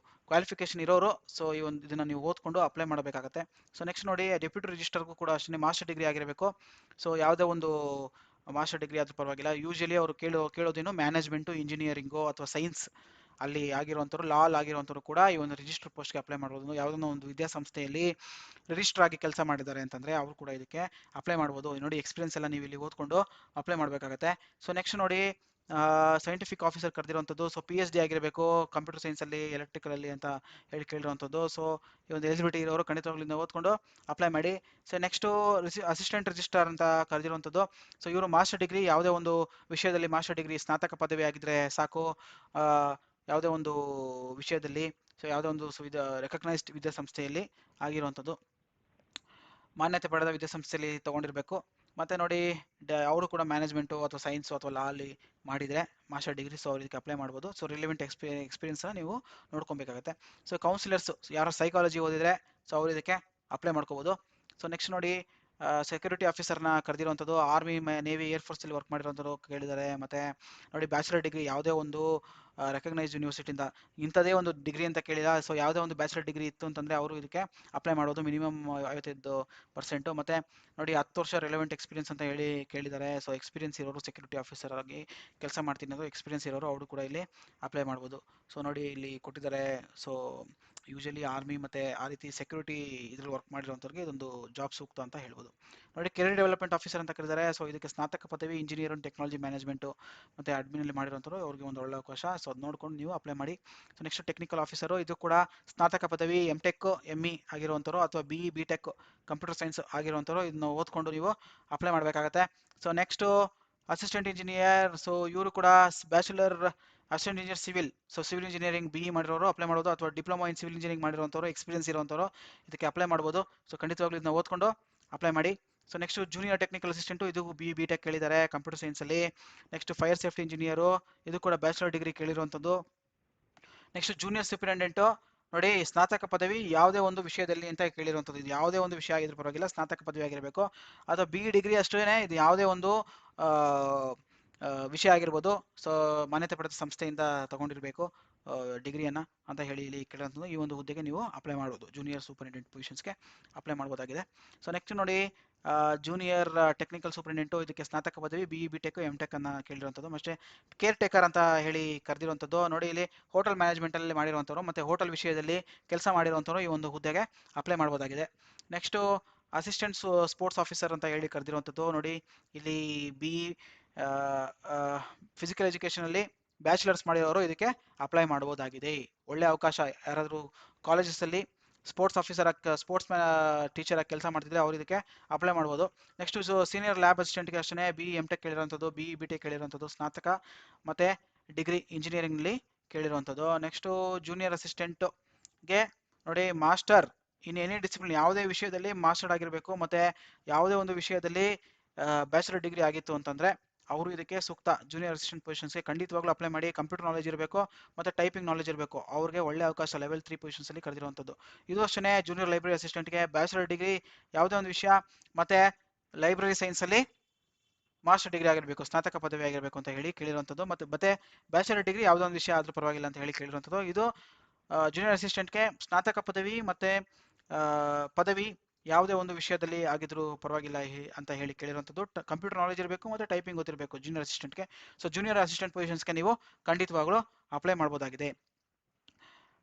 ಕ್ವಾಲಿಫಿಕೇಷನ್ ಇರೋರು ಸೊ ಈ ಒಂದು ಇದನ್ನು ನೀವು ಓದ್ಕೊಂಡು ಅಪ್ಲೈ ಮಾಡಬೇಕಾಗತ್ತೆ. ಸೊ ನೆಕ್ಸ್ಟ್ ನೋಡಿ, ಡೆಪ್ಯೂಟಿ ರಿಜಿಸ್ಟರ್ಗೂ ಕೂಡ ಅಷ್ಟೇ ಮಾಸ್ಟರ್ ಡಿಗ್ರಿ ಆಗಿರಬೇಕು. ಸೊ ಯಾವುದೇ ಒಂದು ಮಾಸ್ಟರ್ ಡಿಗ್ರಿ ಆದ್ರೂ ಪರವಾಗಿಲ್ಲ. ಯೂಶಲಿ ಅವರು ಕೇಳೋದೇನು ಮ್ಯಾನೇಜ್ಮೆಂಟು, ಇಂಜಿನಿಯರಿಂಗು ಅಥವಾ ಸೈನ್ಸ್ ಅಲ್ಲಿ ಆಗಿರುವಂಥವ್ರು, ಲಾಲ್ ಆಗಿರುವಂಥವ್ರು ಕೂಡ ಈ ಒಂದು ರಿಜಿಸ್ಟರ್ ಪೋಸ್ಟ್ಗೆ ಅಪ್ಲೈ ಮಾಡ್ಬೋದು. ಯಾವುದೋ ಒಂದು ವಿದ್ಯಾಸಂಸ್ಥೆಯಲ್ಲಿ ರಿಜಿಸ್ಟರ್ ಆಗಿ ಕೆಲಸ ಮಾಡಿದ್ದಾರೆ ಅಂತಂದರೆ ಅವರು ಕೂಡ ಇದಕ್ಕೆ ಅಪ್ಲೈ ಮಾಡ್ಬೋದು. ನೋಡಿ ಎಕ್ಸ್ಪೀರಿಯನ್ಸ್ ಎಲ್ಲ ನೀವು ಇಲ್ಲಿ ಓದ್ಕೊಂಡು ಅಪ್ಲೈ ಮಾಡಬೇಕಾಗತ್ತೆ. ಸೊ ನೆಕ್ಸ್ಟ್ ನೋಡಿ, ಸೈಂಟಿಫಿಕ್ ಆಫೀಸರ್ ಕರೆದಿರುವಂಥದ್ದು. ಸೊ PhD ಆಗಿರಬೇಕು ಕಂಪ್ಯೂಟರ್ ಸೈನ್ಸಲ್ಲಿ, ಎಲೆಕ್ಟ್ರಿಕಲಲ್ಲಿ ಅಂತ ಹೇಳಿ ಕೇಳಿರುವಂಥದ್ದು. ಸೊ ಈ ಒಂದು ಎಲಿಜಿಬಿಲಿಟಿ ಇರೋರು ಖಂಡಿತವಾಗ್ಲೂ ಓದ್ಕೊಂಡು ಅಪ್ಲೈ ಮಾಡಿ. ಸೊ ನೆಕ್ಸ್ಟು ಅಸಿಸ್ಟೆಂಟ್ ರಿಜಿಸ್ಟ್ರಾರ್ ಅಂತ ಕರೆದಿರುವಂಥದ್ದು. ಸೊ ಇವರು ಮಾಸ್ಟರ್ ಡಿಗ್ರಿ, ಯಾವುದೇ ಒಂದು ವಿಷಯದಲ್ಲಿ ಮಾಸ್ಟರ್ ಡಿಗ್ರಿ ಸ್ನಾತಕ ಪದವಿ ಆಗಿದ್ರೆ ಸಾಕು, ಯಾವುದೇ ಒಂದು ವಿಷಯದಲ್ಲಿ, ಸೊ ಯಾವುದೇ ಒಂದು ರೆಕಗ್ನೈಸ್ಡ್ ವಿದ್ಯಾಸಂಸ್ಥೆಯಲ್ಲಿ ಆಗಿರುವಂಥದ್ದು, ಮಾನ್ಯತೆ ಪಡೆದ ವಿದ್ಯಾಸಂಸ್ಥೆಯಲ್ಲಿ ತೊಗೊಂಡಿರಬೇಕು. ಮತ್ತು ನೋಡಿ ಅವರು ಕೂಡ ಮ್ಯಾನೇಜ್ಮೆಂಟು ಅಥವಾ ಸೈನ್ಸು ಅಥವಾ ಲಾ ಅಲ್ಲಿ ಮಾಡಿದರೆ ಮಾಸ್ಟರ್ ಡಿಗ್ರಿ, ಸೊ ಅವ್ರು ಇದಕ್ಕೆ ಅಪ್ಲೈ ಮಾಡ್ಬೋದು. ಸೊ ರಿಲೆವೆಂಟ್ ಎಕ್ಸ್ಪೀರಿಯನ್ಸ್ನ ನೀವು ನೋಡ್ಕೊಬೇಕಾಗುತ್ತೆ. ಸೊ ಕೌನ್ಸಿಲರ್ಸ್ ಯಾರು ಸೈಕಾಲಜಿ ಓದಿದರೆ ಸೊ ಅವ್ರು ಇದಕ್ಕೆ ಅಪ್ಲೈ ಮಾಡ್ಕೋಬೋದು. ಸೊ ನೆಕ್ಸ್ಟ್ ನೋಡಿ, ಸೆಕ್ಯೂರಿಟಿ ಆಫೀಸರ್ನ ಕರೆದಿರುವಂಥದ್ದು. ಆರ್ಮಿ, ನೇವಿ, ಏರ್ಫೋರ್ಸಲ್ಲಿ ವರ್ಕ್ ಮಾಡಿರೋಂಥದ್ದು ಕೇಳಿದ್ದಾರೆ. ಮತ್ತು ನೋಡಿ ಬ್ಯಾಚುಲರ್ ಡಿಗ್ರಿ ಯಾವುದೇ ಒಂದು ರೆಕಗ್ನೈಸ್ಡ್ ಯೂನಿವರ್ಸಿಟಿಯಿಂದ ಇಂಥದೇ ಒಂದು ಡಿಗ್ರಿ ಅಂತ ಕೇಳಿಲ್ಲ. ಸೊ ಯಾವುದೇ ಒಂದು ಬ್ಯಾಚುಲರ್ ಡಿಗ್ರಿ ಇತ್ತು ಅಂತಂದರೆ ಅವರು ಇದಕ್ಕೆ ಅಪ್ಲೈ ಮಾಡೋದು, ಮಿನಿಮಮ್ 55%. ಮತ್ತು ನೋಡಿ 10 ವರ್ಷ ರಿಲೆವೆಂಟ್ ಎಕ್ಸ್ಪೀರಿಯನ್ಸ್ ಅಂತ ಹೇಳಿ ಕೇಳಿದ್ದಾರೆ. ಸೊ ಎಕ್ಸ್ಪೀರಿಯನ್ಸ್ ಇರೋರು ಸೆಕ್ಯೂರಿಟಿ ಆಫೀಸರ್ ಆಗಿ ಕೆಲಸ ಮಾಡ್ತಿರೋದು, ಎಕ್ಸ್ಪೀರಿಯನ್ಸ್ ಇರೋರು ಅವರು ಕೂಡ ಇಲ್ಲಿ ಅಪ್ಲೈ ಮಾಡ್ಬೋದು. ಸೊ ನೋಡಿ ಇಲ್ಲಿ ಕೊಟ್ಟಿದ್ದಾರೆ. ಸೊ ಯೂಶಲಿ ಆರ್ಮಿ ಮತ್ತು ಆ ರೀತಿ ಸೆಕ್ಯೂರಿಟಿ ಇದ್ರಲ್ಲಿ ವರ್ಕ್ ಮಾಡಿರೋಂಥವ್ರಿಗೆ ಇದೊಂದು ಜಾಬ್ ಸೂಕ್ತ ಅಂತ ಹೇಳ್ಬೋದು. ನೋಡಿ ಕೆರಿಯರ್ ಡೆವಲಪ್ಮೆಂಟ್ ಆಫೀಸರ್ ಅಂತ ಕರೆದಿದ್ದಾರೆ. ಸೊ ಇದಕ್ಕೆ ಸ್ನಾತಕ ಪದವಿ ಇಂಜಿನಿಯರ್ ಅಂಡ್ ಟೆಕ್ನಾಲಜಿ ಮ್ಯಾನೇಜ್ಮೆಂಟು ಮತ್ತು ಅಡ್ಮಿನಲ್ಲಿ ಮಾಡಿರೋಂಥವ್ರು ಅವ್ರಿಗೆ ಒಂದು ಒಳ್ಳೆ ಅವಕಾಶ. ಸೊ ಅದು ನೋಡ್ಕೊಂಡು ನೀವು ಅಪ್ಲೈ ಮಾಡಿ. ಸೊ ನೆಕ್ಸ್ಟ್ ಟೆಕ್ನಿಕಲ್ ಆಫೀಸರು, ಇದು ಕೂಡ ಸ್ನಾತಕ ಪದವಿ MTech ME ಆಗಿರುವಂಥವ್ರು ಅಥವಾ BE BTech ಕಂಪ್ಯೂಟರ್ ಸೈನ್ಸ್ ಆಗಿರುವಂಥವ್ರು ಇದನ್ನು ಓದ್ಕೊಂಡು ನೀವು ಅಪ್ಲೈ ಮಾಡಬೇಕಾಗತ್ತೆ. So next assistant engineer. So ಇವರು ಕೂಡ bachelor assistant engineer civil, so civil engineering BE ಮಾಡಿರೋರು ಅಪ್ಲೈ ಮಾಡೋದು, ಅಥವಾ ಡಿಪ್ಲೊಮಾ ಇನ್ ಸಿವಿಲ್ ಇಂಜಿನಿಯರಿಂಗ್ ಮಾಡಿರುವಂಥವ್ರು, ಎಕ್ಸ್ಪೀರಿಯನ್ಸ್ ಇರುವಂಥವ್ರು ಇದಕ್ಕೆ ಅಪ್ಲೈ ಮಾಡ್ಬೋದು. ಸೊ ಖಂಡಿತವಾಗ್ಲೂ ಇದನ್ನ ಓದ್ಕೊಂಡು ಅಪ್ಲೈ ಮಾಡಿ. So next junior technical assistant, ಇದು BE BTech ಕೇಳಿದ್ದಾರೆ ಕಂಪ್ಯೂಟರ್ ಸೈನ್ಸಲ್ಲಿ. ನೆಕ್ಸ್ಟ್ ಫೈರ್ ಸೇಫ್ಟಿ ಇಂಜಿನಿಯರು, ಇದು ಕೂಡ ಬ್ಯಾಚುಲರ್ ಡಿಗ್ರಿ ಕೇಳಿರುವಂಥದ್ದು. ನೆಕ್ಸ್ಟ್ ಜೂನಿಯರ್ ಸೂಪರಿಂಟೆಂಡೆಂಟು, ನೋಡಿ ಸ್ನಾತಕ ಪದವಿ ಯಾವುದೇ ಒಂದು ವಿಷಯದಲ್ಲಿ ಅಂತ ಕೇಳಿರುವಂಥದ್ದು. ಇದು ಯಾವುದೇ ಒಂದು ವಿಷಯ ಆಗಿದ್ರೆ ಪರವಾಗಿಲ್ಲ, ಸ್ನಾತಕ ಪದವಿ ಆಗಿರಬೇಕು. ಅಥವಾ BE ಡಿಗ್ರಿ ಅಷ್ಟೇ, ಇದು ಯಾವುದೇ ಒಂದು ವಿಷಯ ಆಗಿರ್ಬೋದು. ಸೊ ಮಾನ್ಯತೆ ಪಡೆದ ಸಂಸ್ಥೆಯಿಂದ ತಗೊಂಡಿರಬೇಕು ಡಿಗ್ರಿಯನ್ನು ಅಂತ ಹೇಳಿ ಇಲ್ಲಿ ಕೇಳಿರೋಂಥದ್ದು. ಈ ಒಂದು ಹುದ್ದೆಗೆ ನೀವು ಅಪ್ಲೈ ಮಾಡ್ಬೋದು, ಜೂನಿಯರ್ ಸೂಪರಿಂಟೆಂಡೆಂಟ್ ಪೊಸಿಷನ್ಸ್ಗೆ ಅಪ್ಲೈ ಮಾಡ್ಬೋದಾಗಿದೆ. ಸೊ ನೆಕ್ಸ್ಟ್ ನೋಡಿ, ಜೂನಿಯರ್ ಟೆಕ್ನಿಕಲ್ ಸೂಪರಿಂಟೆಂಟು, ಇದಕ್ಕೆ ಸ್ನಾತಕ ಪದವಿ BE BTech MTech ಅನ್ನು ಕೇಳಿರುವಂಥದ್ದು. ಮತ್ತೆ ಕೇರ್ ಟೇಕರ್ ಅಂತ ಹೇಳಿ ಕರೆದಿರುವಂಥದ್ದು. ನೋಡಿ ಇಲ್ಲಿ ಹೋಟೆಲ್ ಮ್ಯಾನೇಜ್ಮೆಂಟಲ್ಲಿ ಮಾಡಿರುವಂಥವ್ರು ಮತ್ತು ಹೋಟೆಲ್ ವಿಷಯದಲ್ಲಿ ಕೆಲಸ ಮಾಡಿರುವಂಥವ್ರು ಈ ಒಂದು ಹುದ್ದೆಗೆ ಅಪ್ಲೈ ಮಾಡ್ಬೋದಾಗಿದೆ. ನೆಕ್ಸ್ಟು ಅಸಿಸ್ಟೆಂಟ್ ಸ್ಪೋರ್ಟ್ಸ್ ಆಫೀಸರ್ ಅಂತ ಹೇಳಿ ಕರೆದಿರುವಂಥದ್ದು. ನೋಡಿ ಇಲ್ಲಿ BE ಫಿಸಿಕಲ್ ಎಜುಕೇಷನಲ್ಲಿ ಬ್ಯಾಚುಲರ್ಸ್ ಮಾಡಿರೋರು ಇದಕ್ಕೆ ಅಪ್ಲೈ ಮಾಡ್ಬೋದಾಗಿದೆ. ಒಳ್ಳೆ ಅವಕಾಶ. ಯಾರಾದರೂ ಕಾಲೇಜಸಲ್ಲಿ ಸ್ಪೋರ್ಟ್ಸ್ ಆಫೀಸರ್ ಸ್ಪೋರ್ಟ್ಸ್ ಟೀಚರ್ ಆಗಿ ಕೆಲಸ ಮಾಡ್ತಿದ್ರೆ ಅವ್ರು ಇದಕ್ಕೆ ಅಪ್ಲೈ ಮಾಡ್ಬೋದು. ನೆಕ್ಸ್ಟ್ ಸೀನಿಯರ್ ಲ್ಯಾಬ್ ಅಸಿಸ್ಟೆಂಟ್ಗೆ ಅಷ್ಟೇ ಬಿ ಎಂ ಟೆಕ್ ಕೇಳಿರೋಂಥದ್ದು, ಬಿ ಬಿ ಟೆಕ್ ಕೇಳಿರೋಂಥದ್ದು, ಸ್ನಾತಕ ಮತ್ತು ಡಿಗ್ರಿ ಇಂಜಿನಿಯರಿಂಗ್ಲಿ ಕೇಳಿರುವಂಥದ್ದು. ನೆಕ್ಸ್ಟು ಜೂನಿಯರ್ ಅಸಿಸ್ಟೆಂಟ್ಗೆ ನೋಡಿ ಮಾಸ್ಟರ್ ಇನ್ ಎನಿ ಡಿಸಿಪ್ಲಿನ್, ಯಾವುದೇ ವಿಷಯದಲ್ಲಿ ಮಾಸ್ಟರ್ಡ್ ಆಗಿರಬೇಕು ಮತ್ತು ಯಾವುದೇ ಒಂದು ವಿಷಯದಲ್ಲಿ ಬ್ಯಾಚುಲರ್ ಡಿಗ್ರಿ ಆಗಿತ್ತು ಅಂತಂದರೆ ಅವರು ಇದಕ್ಕೆ ಸೂಕ್ತ. ಜೂನಿಯರ್ ಅಸಿಸ್ಟೆಂಟ್ ಪೊಸಿಷನ್ಸ್ಗೆ ಖಂಡಿತವಾಗ್ಲೂ ಅಪ್ಲೈ ಮಾಡಿ. ಕಂಪ್ಯೂಟರ್ ನಾಲೆಜ್ ಇರಬೇಕು ಮತ್ತು ಟೈಪಿಂಗ್ ನಾಲೆಜ್ ಇರಬೇಕು, ಅವ್ರಿಗೆ ಒಳ್ಳೆ ಅವಕಾಶ ಲೆವೆಲ್ 3 ಪೊಸಿಷನ್ಸಲ್ಲಿ ಕರೆದಿರುವಂಥದ್ದು. ಇದು ಅಷ್ಟೇ ಜೂನಿಯರ್ ಲೈಬ್ರರಿ ಅಸಿಸ್ಟೆಂಟ್ಗೆ ಬ್ಯಾಚುಲರ್ ಡಿಗ್ರಿ ಯಾವುದೇ ಒಂದು ವಿಷಯ ಮತ್ತು ಲೈಬ್ರರಿ ಸೈನ್ಸಲ್ಲಿ ಮಾಸ್ಟರ್ ಡಿಗ್ರಿ ಆಗಿರಬೇಕು, ಸ್ನಾತಕ ಪದವಿ ಆಗಿರಬೇಕು ಅಂತ ಹೇಳಿ ಕೇಳಿರುವಂಥದ್ದು. ಮತ್ತೆ ಬ್ಯಾಚುಲರ್ ಡಿಗ್ರಿ ಯಾವುದೋ ಒಂದು ವಿಷಯ ಆದರೂ ಪರವಾಗಿಲ್ಲ ಅಂತ ಹೇಳಿ ಕೇಳಿರುವಂಥದ್ದು. ಇದು ಜೂನಿಯರ್ ಅಸಿಸ್ಟೆಂಟ್ಗೆ ಸ್ನಾತಕ ಪದವಿ ಮತ್ತು ಪದವಿ ಯಾವುದೇ ಒಂದು ವಿಷಯದಲ್ಲಿ ಆಗಿದ್ರೂ ಪರವಾಗಿಲ್ಲ ಅಂತ ಹೇಳಿ ಕೇಳಿರುವಂಥದ್ದು. ಕಂಪ್ಯೂಟರ್ ನಾಲೆಜ್ ಇರಬೇಕು ಮತ್ತು ಟೈಪಿಂಗ್ ಗೊತ್ತಿರಬೇಕು ಜೂನಿಯರ್ ಅಸಿಸ್ಟೆಂಟ್ಗೆ. ಸೊ ಜೂನಿಯರ್ ಅಸಿಸ್ಟೆಂಟ್ ಪೊಸಿಷನ್ಸ್ಗೆ ನೀವು ಖಂಡಿತವಾಗ್ಲೂ ಅಪ್ಲೈ ಮಾಡ್ಬೋದಾಗಿದೆ.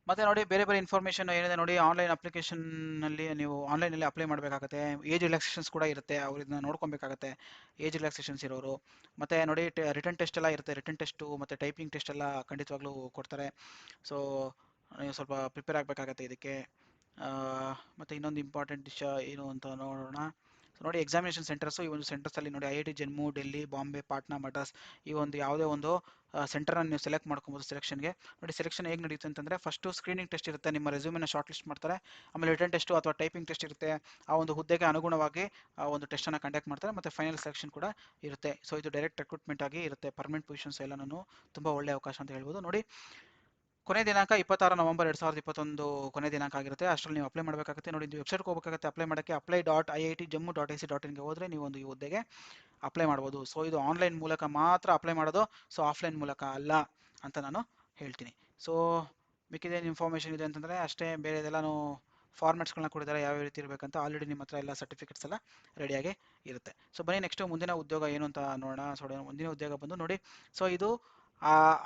ಮತ್ತೆ ನೋಡಿ ಬೇರೆ ಬೇರೆ ಇನ್ಫಾರ್ಮೇಷನ್ ಏನಿದೆ ನೋಡಿ, ಆನ್ಲೈನ್ ಅಪ್ಲಿಕೇಶನ್ನಲ್ಲಿ ನೀವು ಆನ್ಲೈನಲ್ಲಿ ಅಪ್ಲೈ ಮಾಡಬೇಕಾಗುತ್ತೆ. ಏಜ್ ರಿಲ್ಯಾಕ್ಸೇಷನ್ಸ್ ಕೂಡ ಇರುತ್ತೆ, ಅವ್ರು ಇದನ್ನ ನೋಡ್ಕೊಬೇಕಾಗತ್ತೆ ಏಜ್ ರಿಲ್ಯಾಕ್ಸೇಷನ್ಸ್ ಇರೋರು. ಮತ್ತೆ ನೋಡಿ ರಿಟರ್ನ್ ಟೆಸ್ಟ್ ಎಲ್ಲ ಇರುತ್ತೆ, ರಿಟರ್ನ್ ಟೆಸ್ಟು ಮತ್ತು ಟೈಪಿಂಗ್ ಟೆಸ್ಟ್ ಎಲ್ಲ ಖಂಡಿತವಾಗ್ಲೂ ಕೊಡ್ತಾರೆ. ಸೊ ನೀವು ಸ್ವಲ್ಪ ಪ್ರಿಪೇರ್ ಆಗಬೇಕಾಗತ್ತೆ ಇದಕ್ಕೆ. ಮತ್ತು ಇನ್ನೊಂದು ಇಂಪಾರ್ಟೆಂಟ್ ವಿಷಯ ಏನು ಅಂತ ನೋಡೋಣ. ಸೊ ನೋಡಿ ಎಕ್ಸಾಮಿನೇಷನ್ ಸೆಂಟರ್ಸು, ಈ ಒಂದು ಸೆಂಟರ್ಸಲ್ಲಿ ನೋಡಿ IIT ಜಮ್ಮು, ಡೆಲ್ಲಿ, ಬಾಂಬೆ, ಪಾಟ್ನಾ, ಮಡ್ರಾಸ್, ಈ ಒಂದು ಯಾವುದೇ ಒಂದು ಸೆಂಟರನ್ನು ನೀವು ಸೆಲೆಕ್ಟ್ ಮಾಡ್ಕೊಬೋದು ಸೆಲೆಕ್ಷನ್ಗೆ. ನೋಡಿ ಸೆಲೆಕ್ಷನ್ ಹೇಗೆ ನಡೆಯುತ್ತೆ ಅಂತಂದರೆ ಫಸ್ಟು ಸ್ಕ್ರೀನಿಂಗ್ ಟೆಸ್ಟ್ ಇರುತ್ತೆ, ನಿಮ್ಮ ರೆಸ್ಯೂಮಿನ ಶಾರ್ಟ್ ಲಿಸ್ಟ್ ಮಾಡ್ತಾರೆ. ಆಮೇಲೆ ರಿಟರ್ನ್ ಟೆಸ್ಟು ಅಥವಾ ಟೈಪಿಂಗ್ ಟೆಸ್ಟ್ ಇರುತ್ತೆ, ಆ ಒಂದು ಹುದ್ದೆಗೆ ಅನುಗುಣವಾಗಿ ಆ ಒಂದು ಟೆಸ್ಟನ್ನು ಕಂಡಕ್ಟ್ ಮಾಡ್ತಾರೆ. ಮತ್ತು ಫೈನಲ್ ಸೆಲೆಕ್ಷನ್ ಕೂಡ ಇರುತ್ತೆ. ಸೊ ಇದು ಡೈರೆಕ್ಟ್ ರಿಕ್ರೂಟ್ಮೆಂಟ್ ಆಗಿ ಇರುತ್ತೆ, ಪರ್ಮನೆಂಟ್ ಪೊಸಿಷನ್ಸ್ ಎಲ್ಲನೂ ತುಂಬ ಒಳ್ಳೆ ಅವಕಾಶ ಅಂತ ಹೇಳ್ಬೋದು. ನೋಡಿ ಕೊನೆ ದಿನಾಂಕ 26 ನವೆಂಬರ್ 2021 ಕೊನೆ ದಿನಾಂಕ ಆಗಿರುತ್ತೆ. ಅಷ್ಟರಲ್ಲಿ ನೀವು ಅಪ್ಲೈ ಮಾಡಬೇಕಾಗುತ್ತೆ. ನೋಡಿ ನೀವು ವೆಬ್ಸೈಟ್ಗೆ ಹೋಗಬೇಕಾಗುತ್ತೆ ಅಪ್ಲೈ ಮಾಡೋಕ್ಕೆ. apply.iitjammu.ac.in ಹೋದರೆ ನೀವು ಒಂದು ಈ ಹುದ್ದೆಗೆ ಅಪ್ಲೈ ಮಾಡ್ಬೋದು. ಸೊ ಇದು ಆನ್ಲೈನ್ ಮೂಲಕ ಮಾತ್ರ ಅಪ್ಲೈ ಮಾಡೋದು, ಸೊ ಆಫ್ಲೈನ್ ಮೂಲಕ ಅಲ್ಲ ಅಂತ ನಾನು ಹೇಳ್ತೀನಿ. ಸೊ ಮಿಕ್ಕಿದೇನು ಇನ್ಫಾರ್ಮೇಷನ್ ಇದೆ ಅಂತಂದರೆ ಅಷ್ಟೇ, ಬೇರೆದೆಲ್ಲನೂ ಫಾರ್ಮ್ಯಾಟ್ಸ್ಗಳನ್ನ ಕೊಡಿದ್ದಾರೆ ಯಾವ ರೀತಿ ಇರಬೇಕಂತ. ಆಲ್ರೆಡಿ ನಿಮ್ಮ ಹತ್ರ ಎಲ್ಲ ಸರ್ಟಿಫಿಕೇಟ್ಸ್ ಎಲ್ಲ ರೆಡಿಯಾಗಿ ಇರುತ್ತೆ. ಸೊ ಬನ್ನಿ ನೆಕ್ಸ್ಟ್ ಮುಂದಿನ ಉದ್ಯೋಗ ಏನು ಅಂತ ನೋಡೋಣ. ಸೊ ಮುಂದಿನ ಉದ್ಯೋಗ ಬಂದು ನೋಡಿ, ಸೊ ಇದು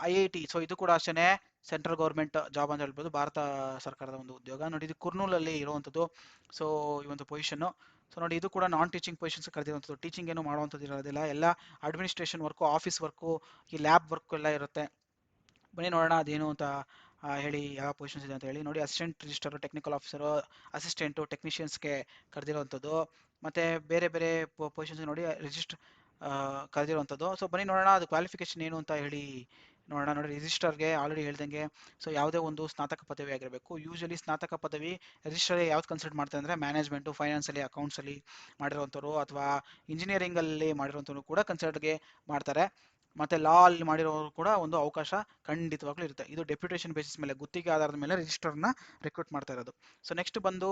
IIT. ಸೊ ಇದು ಕೂಡ ಅಷ್ಟೇ ಸೆಂಟ್ರಲ್ ಗೌರ್ಮೆಂಟ್ ಜಾಬ್ ಅಂತ ಹೇಳ್ಬೋದು, ಭಾರತ ಸರ್ಕಾರದ ಒಂದು ಉದ್ಯೋಗ. ನೋಡಿ ಇದು ಕುರ್ನೂಲಲ್ಲಿ ಇರುವಂಥದ್ದು. ಸೊ ಈ ಒಂದು ಪೊಸಿಷನ್ನು, ಸೊ ನೋಡಿ ಇದು ಕೂಡ ನಾನ್ ಟೀಚಿಂಗ್ ಪೊಸಿಷನ್ಸ್ ಕರೆದಿರುವಂಥದ್ದು. ಟೀಚಿಂಗ್ ಏನು ಮಾಡುವಂಥದ್ದು ಇರೋದಿಲ್ಲ, ಎಲ್ಲ ಅಡ್ಮಿನಿಸ್ಟ್ರೇಷನ್ ವರ್ಕು, ಆಫೀಸ್ ವರ್ಕು, ಈ ಲ್ಯಾಬ್ ವರ್ಕು ಎಲ್ಲ ಇರುತ್ತೆ. ಬನ್ನಿ ನೋಡೋಣ ಅದೇನು ಅಂತ ಹೇಳಿ ಯಾವ ಪೊಸಿಷನ್ಸ್ ಇದೆ ಅಂತ ಹೇಳಿ. ನೋಡಿ assistant register, technical officer, assistant, ಟೆಕ್ನಿಷಿಯನ್ಸ್ಗೆ ಕರೆದಿರುವಂಥದ್ದು. ಮತ್ತು ಬೇರೆ ಬೇರೆ ಪೊಸಿಷನ್ಸ್ ನೋಡಿ ರಿಜಿಸ್ಟರ್ ಕರೆದಿರುವಂಥದ್ದು. ಸೊ ಬನ್ನಿ ನೋಡೋಣ ಅದು ಕ್ವಾಲಿಫಿಕೇಷನ್ ಏನು ಅಂತ ಹೇಳಿ ನೋಡೋಣ. ನೋಡಿ ರಿಜಿಸ್ಟರ್ಗೆ ಆಲ್ರೆಡಿ ಹೇಳ್ದಂಗೆ ಸೊ ಯಾವುದೇ ಒಂದು ಸ್ನಾತಕ ಪದವಿ ಆಗಿರಬೇಕು. ಯೂಶಲಿ ಸ್ನಾತಕ ಪದವಿ ರಿಜಿಸ್ಟರ್ಗೆ ಯಾವ್ದು ಕನ್ಸಿಡರ್ ಮಾಡ್ತಾರೆ ಅಂದರೆ ಮ್ಯಾನೇಜ್ಮೆಂಟು, ಫೈನಾನ್ಸಲ್ಲಿ, ಅಕೌಂಟ್ಸಲ್ಲಿ ಮಾಡಿರೋವಂಥವ್ರು ಅಥವಾ ಇಂಜಿನಿಯರಿಂಗಲ್ಲಿ ಮಾಡಿರೋವಂಥವ್ರು ಕೂಡ ಕನ್ಸಿಡರ್ಗೆ ಮಾಡ್ತಾರೆ. ಮತ್ತು ಲಾ ಅಲ್ಲಿ ಮಾಡಿರೋರು ಕೂಡ ಒಂದು ಅವಕಾಶ ಖಂಡಿತವಾಗ್ಲೂ ಇರುತ್ತೆ. ಇದು ಡೆಪ್ಯುಟೇಷನ್ ಬೇಸಿಸ್ ಮೇಲೆ, ಗುತ್ತಿಗೆ ಆಧಾರದ ಮೇಲೆ ರಿಜಿಸ್ಟರ್ನ ರಿಕ್ರೂಟ್ ಮಾಡ್ತಾ ಇರೋದು. ಸೊ ನೆಕ್ಸ್ಟ್ ಬಂದು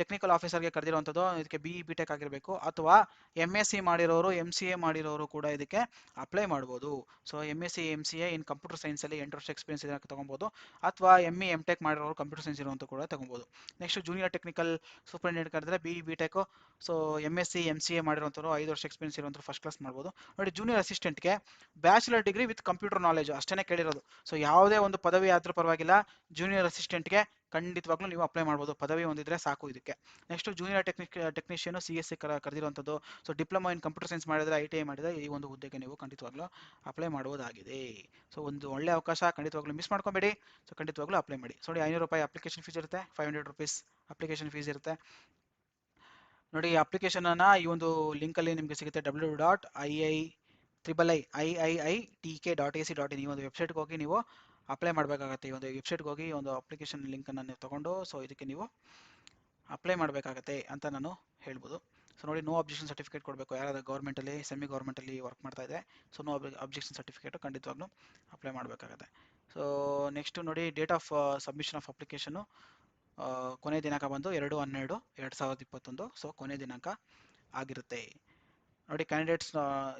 ಟೆಕ್ನಿಕಲ್ ಆಫೀಸರ್ಗೆ ಕರೆದಿರುವಂಥದ್ದು. ಇದಕ್ಕೆ BE BTech ಆಗಿರಬೇಕು ಅಥವಾ MSc ಮಾಡಿರೋರು, MCA ಮಾಡಿರೋರು ಕೂಡ ಇದಕ್ಕೆ ಅಪ್ಲೈ ಮಾಡ್ಬೋದು. So MSc MCA in computer ಸೈನ್ಸಲ್ಲಿ 8 ವರ್ಷ ಎಕ್ಸ್ಪೀರಿಯನ್ಸ್ ಇದಕ್ಕೆ ತೊಗೊಬೋದು, ಅಥವಾ ME MTech ಮಾಡಿರೋರು ಕಂಪ್ಯೂಟರ್ ಸೈನ್ಸ್ ಇರುವಂಥ ಕೂಡ ತೊಗೊಬೋದು. ನೆಕ್ಸ್ಟ್ ಜೂನಿಯರ್ ಟೆಕ್ನಿಕಲ್ ಸೂಪರಿಂಟೆಂಡೆಂಟ್ ಕರೆದ್ರೆ BE BTech, so MSc MCA ಮಾಡಿರೋಂಥವ್ರು 5 ವರ್ಷ ಎಕ್ಸ್ಪೀರಿಯನ್ಸ್ ಇರುವಂಥವ್ರು ಫಸ್ಟ್ ಕ್ಲಾಸ್ ಮಾಡ್ಬೋದು. ನೋಡಿ ಜೂನಿಯರ್ ಅಸಿಸ್ಟೆಂಟ್ಗೆ bachelor degree with computer knowledge ಅಷ್ಟೇ ಕೇಳಿರೋದು. ಸೊ ಯಾವುದೇ ಒಂದು ಪದವಿ ಆದರೂ ಪರವಾಗಿಲ್ಲ, ಜೂನಿಯರ್ ಅಸಿಸ್ಟೆಂಟ್ಗೆ ಖಂಡಿತವಾಗ್ಲೂ ನೀವು ಅಪ್ಲೈ ಮಾಡ್ಬೋದು, ಪದವಿ ಹೊಂದಿದ್ರೆ ಸಾಕು ಇದಕ್ಕೆ. ನೆಕ್ಸ್ಟ್ ಜೂನಿಯರ್ ಟೆಕ್ನಿಷಿಯನ್ CSC ಕರೆದಿರುವಂಥದ್ದು. So diploma in computer science ಮಾಡಿದ್ರೆ, ITI ಮಾಡಿದ್ರೆ ಈ ಒಂದು ಹುದ್ದೆಗೆ ನೀವು ಖಂಡಿತವಾಗ್ಲೂ ಅಪ್ಲೈ ಮಾಡುವುದಾಗಿದೆ. ಸೊ ಒಂದು ಒಳ್ಳೆ ಅವಕಾಶ, ಖಂಡಿತವಾಗ್ಲೂ ಮಿಸ್ ಮಾಡ್ಕೊಬೇಡಿ. ಸೊ ಖಂಡಿತವಾಗ್ಲೂ ಅಪ್ಲೈ ಮಾಡಿ. ಸೊ ನೋಡಿ 500 ರೂಪಾಯಿ ಅಪ್ಲಿಕೇಶನ್ ಫೀಸ್ ಇರುತ್ತೆ, 500 ರುಪೀಸ್ ಅಪ್ಲಿಕೇಶನ್ ಫೀಸ್ ಇರುತ್ತೆ. ನೋಡಿ ಅಪ್ಲಿಕೇಶನನ್ನು ಈ ಒಂದು ಲಿಂಕಲ್ಲಿ ನಿಮಗೆ ಸಿಗುತ್ತೆ, www.iiitk.ac.in ಈ ಒಂದು ವೆಬ್ಸೈಟ್ಗೆ ಹೋಗಿ ನೀವು ಅಪ್ಲೈ ಮಾಡಬೇಕಾಗತ್ತೆ. ಈ ಒಂದು ವೆಬ್ಸೈಟ್ಗೆ ಹೋಗಿ ಒಂದು ಅಪ್ಲಿಕೇಶನ್ ಲಿಂಕನ್ನು ನೀವು ತೊಗೊಂಡು ಸೊ ಇದಕ್ಕೆ ನೀವು ಅಪ್ಲೈ ಮಾಡಬೇಕಾಗತ್ತೆ ಅಂತ ನಾನು ಹೇಳ್ಬೋದು. ಸೊ ನೋಡಿ ನೋ ಅಬ್ಜೆಕ್ಷನ್ ಸರ್ಟಿಫಿಕೇಟ್ ಕೊಡಬೇಕು, ಯಾರಾದರೂ ಗೌರ್ಮೆಂಟಲ್ಲಿ ಸೆಮಿ ಗೌರ್ಮೆಂಟಲ್ಲಿ ವರ್ಕ್ ಮಾಡ್ತಾ ಇದೆ. ಸೊ ನೋ ಅಬ್ಜೆಕ್ಷನ್ ಸರ್ಟಿಫಿಕೇಟು ಖಂಡಿತವಾಗ್ಲೂ ಅಪ್ಲೈ ಮಾಡಬೇಕಾಗತ್ತೆ. ಸೊ ನೆಕ್ಸ್ಟು ನೋಡಿ date of submission of application, ಕೊನೆ ದಿನಾಂಕ ಬಂದು 2/12/2021. ಸೊ ಕೊನೆ ದಿನಾಂಕ ಆಗಿರುತ್ತೆ. ನೋಡಿ ಕ್ಯಾಂಡಿಡೇಟ್ಸ್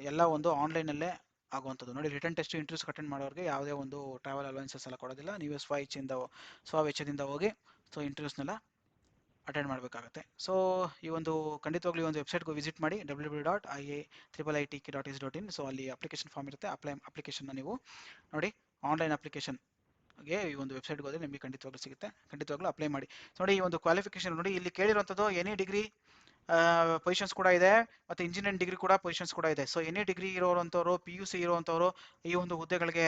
ಎಲ್ಲ ಒಂದು ಆನ್ಲೈನಲ್ಲೇ ಆಗುವಂಥದ್ದು. ನೋಡಿ ರಿಟರ್ನ್ ಟೆಸ್ಟ್ ಇಂಟರ್ವ್ಯೂಸ್ ಅಟೆಂಡ್ ಮಾಡೋರಿಗೆ ಯಾವುದೇ ಒಂದು ಟ್ರಾವೆಲ್ ಅಲವೆನ್ಸಸ್ ಎಲ್ಲ ಕೊಡೋದಿಲ್ಲ, ನೀವೇ ಸ್ವ ವೆಚ್ಚದಿಂದ ಹೋಗಿ ಸೊ ಇಂಟರ್ವ್ಯೂಸ್ನೆಲ್ಲ ಅಟೆಂಡ್ ಮಾಡಬೇಕಾಗತ್ತೆ. ಸೊ ಈ ಒಂದು ಖಂಡಿತವಾಗ್ಲೂ ಈ ಒಂದು ವೆಬ್ಸೈಟ್ಗೆ ವಿಸಿಟ್ ಮಾಡಿ, www.iiitk.ac.in. ಸೊ ಅಲ್ಲಿ ಅಪ್ಲಿಕೇಶನ್ ಫಾರ್ಮ್ ಇರುತ್ತೆ, ಅಪ್ಲಿಕೇಶನ್ನ ನೀವು ನೋಡಿ ಆನ್ಲೈನ್ ಅಪ್ಲಿಕೇಶನ್ಗೆ ಈ ಒಂದು ವೆಬ್ಸೈಟ್ಗೆ ಹೋದರೆ ನಿಮಗೆ ಖಂಡಿತವಾಗ್ಲೂ ಸಿಗುತ್ತೆ, ಖಂಡಿತವಾಗ್ಲೂ ಅಪ್ಲೈ ಮಾಡಿ. ನೋಡಿ ಈ ಒಂದು ಕ್ವಾಲಿಫಿಕೇಶನ್ ನೋಡಿ ಇಲ್ಲಿ ಕೇಳಿರುವಂಥದ್ದು ಎನಿ ಡಿಗ್ರಿ ಪೊಸಿಷನ್ಸ್ ಕೂಡ ಇದೆ, ಮತ್ತು ಇಂಜಿನಿಯರಿಂಗ್ ಡಿಗ್ರಿ ಕೂಡ ಪೊಸಿಷನ್ಸ್ ಕೂಡ ಇದೆ. ಸೊ ಎನಿ ಡಿಗ್ರಿ ಇರೋವಂಥವ್ರು, PUC ಇರುವಂಥವ್ರು ಈ ಒಂದು ಹುದ್ದೆಗಳಿಗೆ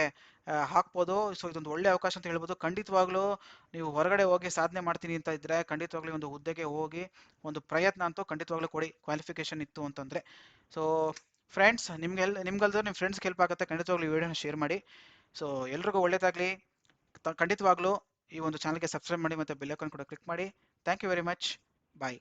ಹಾಕ್ಬೋದು. ಸೊ ಇದೊಂದು ಒಳ್ಳೆ ಅವಕಾಶ ಅಂತ ಹೇಳ್ಬೋದು. ಖಂಡಿತವಾಗ್ಲೂ ನೀವು ಹೊರಗಡೆ ಹೋಗಿ ಸಾಧನೆ ಮಾಡ್ತೀನಿ ಅಂತ ಇದ್ರೆ ಖಂಡಿತವಾಗ್ಲೂ ಒಂದು ಹುದ್ದೆಗೆ ಹೋಗಿ ಒಂದು ಪ್ರಯತ್ನ ಅಂತೂ ಖಂಡಿತವಾಗ್ಲೂ ಕೊಡಿ, ಕ್ವಾಲಿಫಿಕೇಶನ್ ಇತ್ತು ಅಂತಂದರೆ. ಸೊ ಫ್ರೆಂಡ್ಸ್, ನಿಮ್ಗಲ್ದ್ರೆ ನಿಮ್ಮ ಫ್ರೆಂಡ್ಸ್ಗೆ ಹೆಲ್ಪ್ ಆಗುತ್ತೆ, ಖಂಡಿತವಾಗ್ಲೂ ಈ ವಿಡಿಯೋನ ಶೇರ್ ಮಾಡಿ. ಸೊ ಎಲ್ರಿಗೂ ಒಳ್ಳೇದಾಗಲಿ. ಖಂಡಿತವಾಗ್ಲೂ ಈ ಒಂದು ಚಾನಲ್ಗೆ ಸಬ್ಸ್ಕ್ರೈಬ್ ಮಾಡಿ ಮತ್ತು ಬೆಲ್ ಐಕಾನ್ ಕೂಡ ಕ್ಲಿಕ್ ಮಾಡಿ. Thank you very much. Bye.